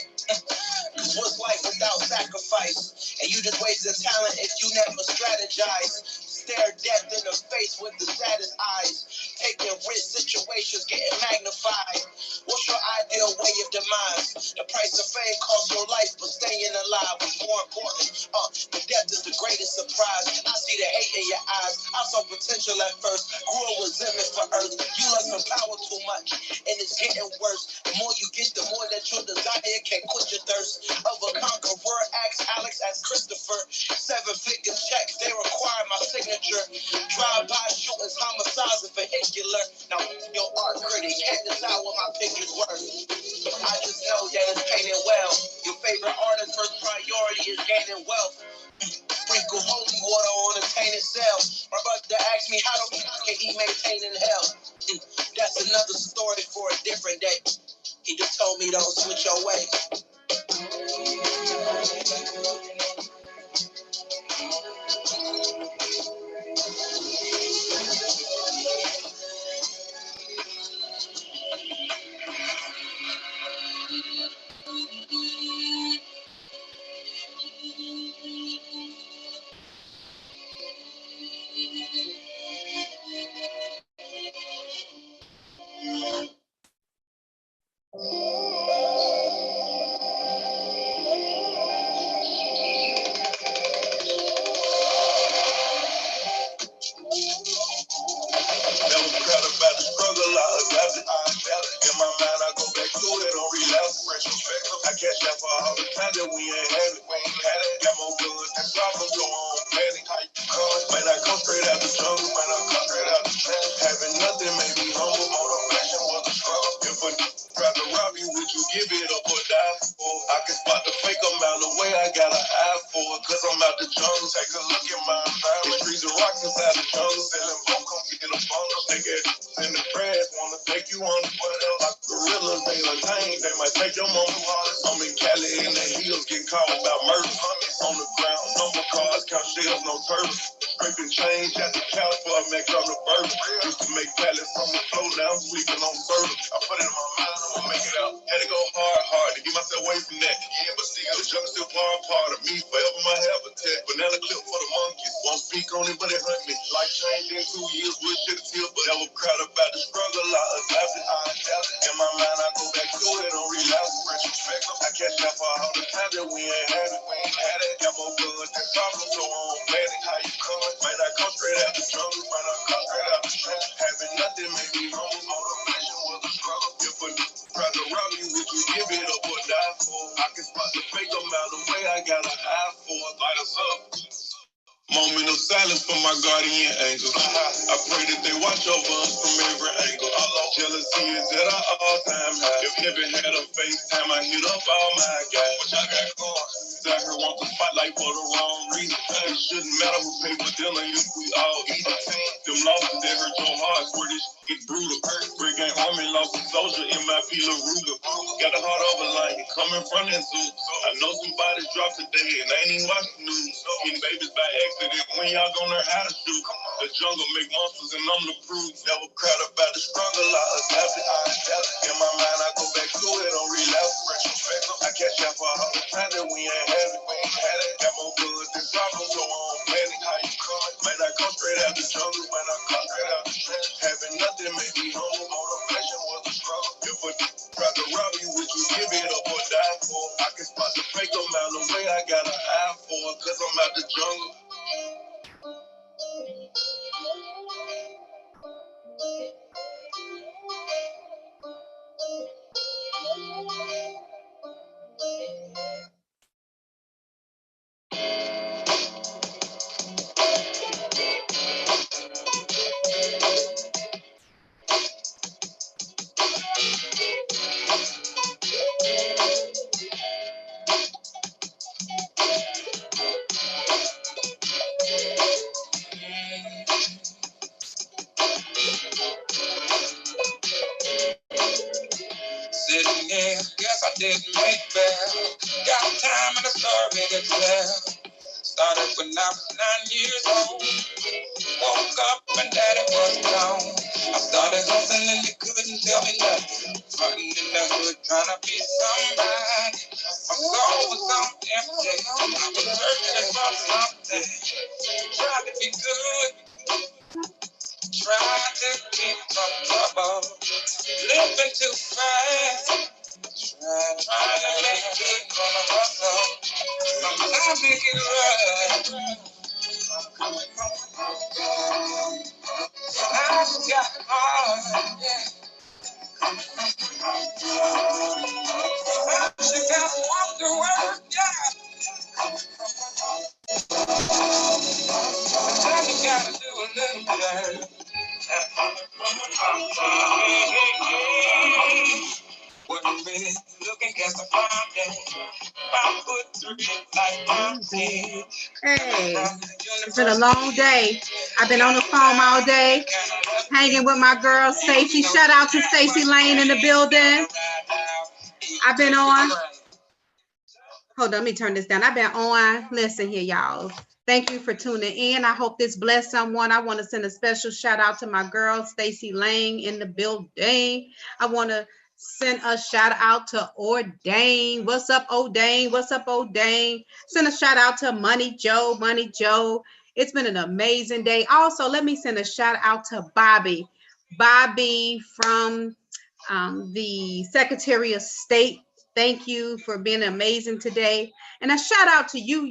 Cause what's life without sacrifice? And you just wasting talent if you never strategize. Stare death in the face with the saddest eyes. Taking risk situations, getting magnified. What's your ideal way of demise? The price of fame costs your life, but staying alive is more important. The death is the greatest surprise. I see the hate in your eyes. I saw potential at first, grew a resentment for earth. You love some power too much, and it's getting worse. The more you get, the more that your desire can quench your thirst. Of a conqueror, ask Alex, ask Christopher. 7-figure checks, they require my signature. Drive-by shootings, homicides, and vehicular. Now, your art critic can't decide what my picture's worth. I just know that it's painted well. Your favorite artist's first priority is gaining wealth. Sprinkle holy water on a tainted cell. My brother asked me how can he maintain in hell. That's another story for a different day. He just told me don't switch your way. Never proud about the struggle, I adapt it. In my mind, I go back to it, don't relapse. I catch that for all the time that we ain't had it. Got more guns than problems, go on panic. Might not come straight out the jungle, might not come straight out the trench. Having nothing made me humble, motivation was a struggle. If a tried to rob you, would you give it up or die for? I can spot the fake a mile away, I got an eye for it. Cause I'm out the jungle, take a look at my environment. Trees and rocks inside the jungle, selling bone, come get a bundle. Nigga in the grass, wanna take you on the what else? Like gorillas, they untamed, they might take your mama hard. I'm in Cali in the hills, getting caught about murder. On the ground, number cars, count shells, no turtles. Scraping change at the couch for a Mac on the burger. Used to make pallets from the floor, now I'm sleeping on service. I put it in my mind, I'ma make it out. Had to go hard to get myself away from that. Yeah, but still, the jungle still part of me, forever my habitat. Banana clip for the monkeys, won't speak on it, but it hurt me. Life changed in 2 years, we'll shit a tear, but never proud about the struggle. I adapt it, I adapt it. In my mind, I go back to it, don't relapse. Retrospect, I catch that for all the time that we ain't had it. Got more guns than problems, so on panic. How you coming? Might not come straight out the jungle, might not come straight out the trench. Having nothing made me humble, motivation was a struggle. If a tried to rob you, would you give it up or die for? I can spot the fake a mile away, I got an eye for it. Light us up. Moment of silence for my guardian angels. I pray that they watch over us from every angle. Jealousy is at an all-time high. If heaven had a FaceTime, I hit up all my guys. What y'all got going? Out here want the spotlight for the wrong reason. It shouldn't matter who paid for dinner if we all eat it. Them losses that hurt your heart, where this shit brutal. Brick ain't army, lost a soldier in my Pila Ruger. Got a heart over line, coming from that zoo. I know somebody dropped today and they ain't even watch the news. Getting babies by accident, when y'all gonna learn how to shoot? The jungle make monsters and I'm the proof. Never proud about the struggle, I adapt it, I adapt it. In my mind, I go back to it, don't relapse. Retrospect, I catch that for all the time that we ain't had it. Got more guns than problems, so on panic. How you coming? Might not come straight out the jungle, might not come straight out the trench. Having nothing made me humble, motivation was a struggle. If a tried to rob you, would you give it up or die for? I can spot the fake a mile away, I got an eye for it, cause I'm out the jungle. Sitting here, guess I didn't make well. Got time and a story to tell. Started when I was 9 years old. Woke up and daddy was gone. I started hustling and you couldn't tell me nothing. Starting in the hood trying to be somebody. My soul was on empty. I was searching for something. Tried to be good. Try to keep from trouble, living too fast. Try to make it on a hustle. Sometimes make it right. Sometimes you got hard, yeah. Sometimes you gotta walk the work, yeah. Sometimes you gotta do a little dirt. Wouldn't be looking at the fountain. I put through like mountain. Hey, it's been a long day. I've been on the phone all day, hanging with my girl Stacy. Shout out to Stacy Lane in the building. I've been on. Hold on, let me turn this down. I've been on. Listen here, y'all. Thank you for tuning in. I hope this blessed someone. I want to send a special shout out to my girl Stacy Lane in the building. I want to send a shout out to Ordain. What's up, Ordain? What's up, Ordain? Send a shout out to Money Joe. Money Joe. It's been an amazing day. Also, let me send a shout out to Bobby. Bobby from the Secretary of State. Thank you for being amazing today. And a shout out to you,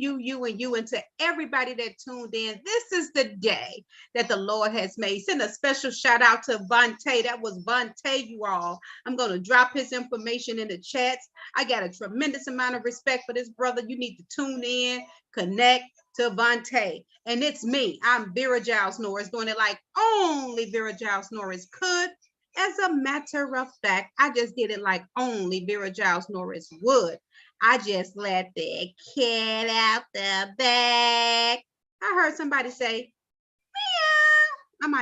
and to everybody that tuned in. This is the day that the Lord has made. Send a special shout out to Vontae. That was Vontae, you all. I'm going to drop his information in the chats. I got a tremendous amount of respect for this brother. You need to tune in, connect to Vontae. And it's me. I'm Vera Giles Norris, doing it like only Vera Giles Norris could. As a matter of fact, I just did it like only Vera Giles Norris would. I just let the cat out the bag. I heard somebody say,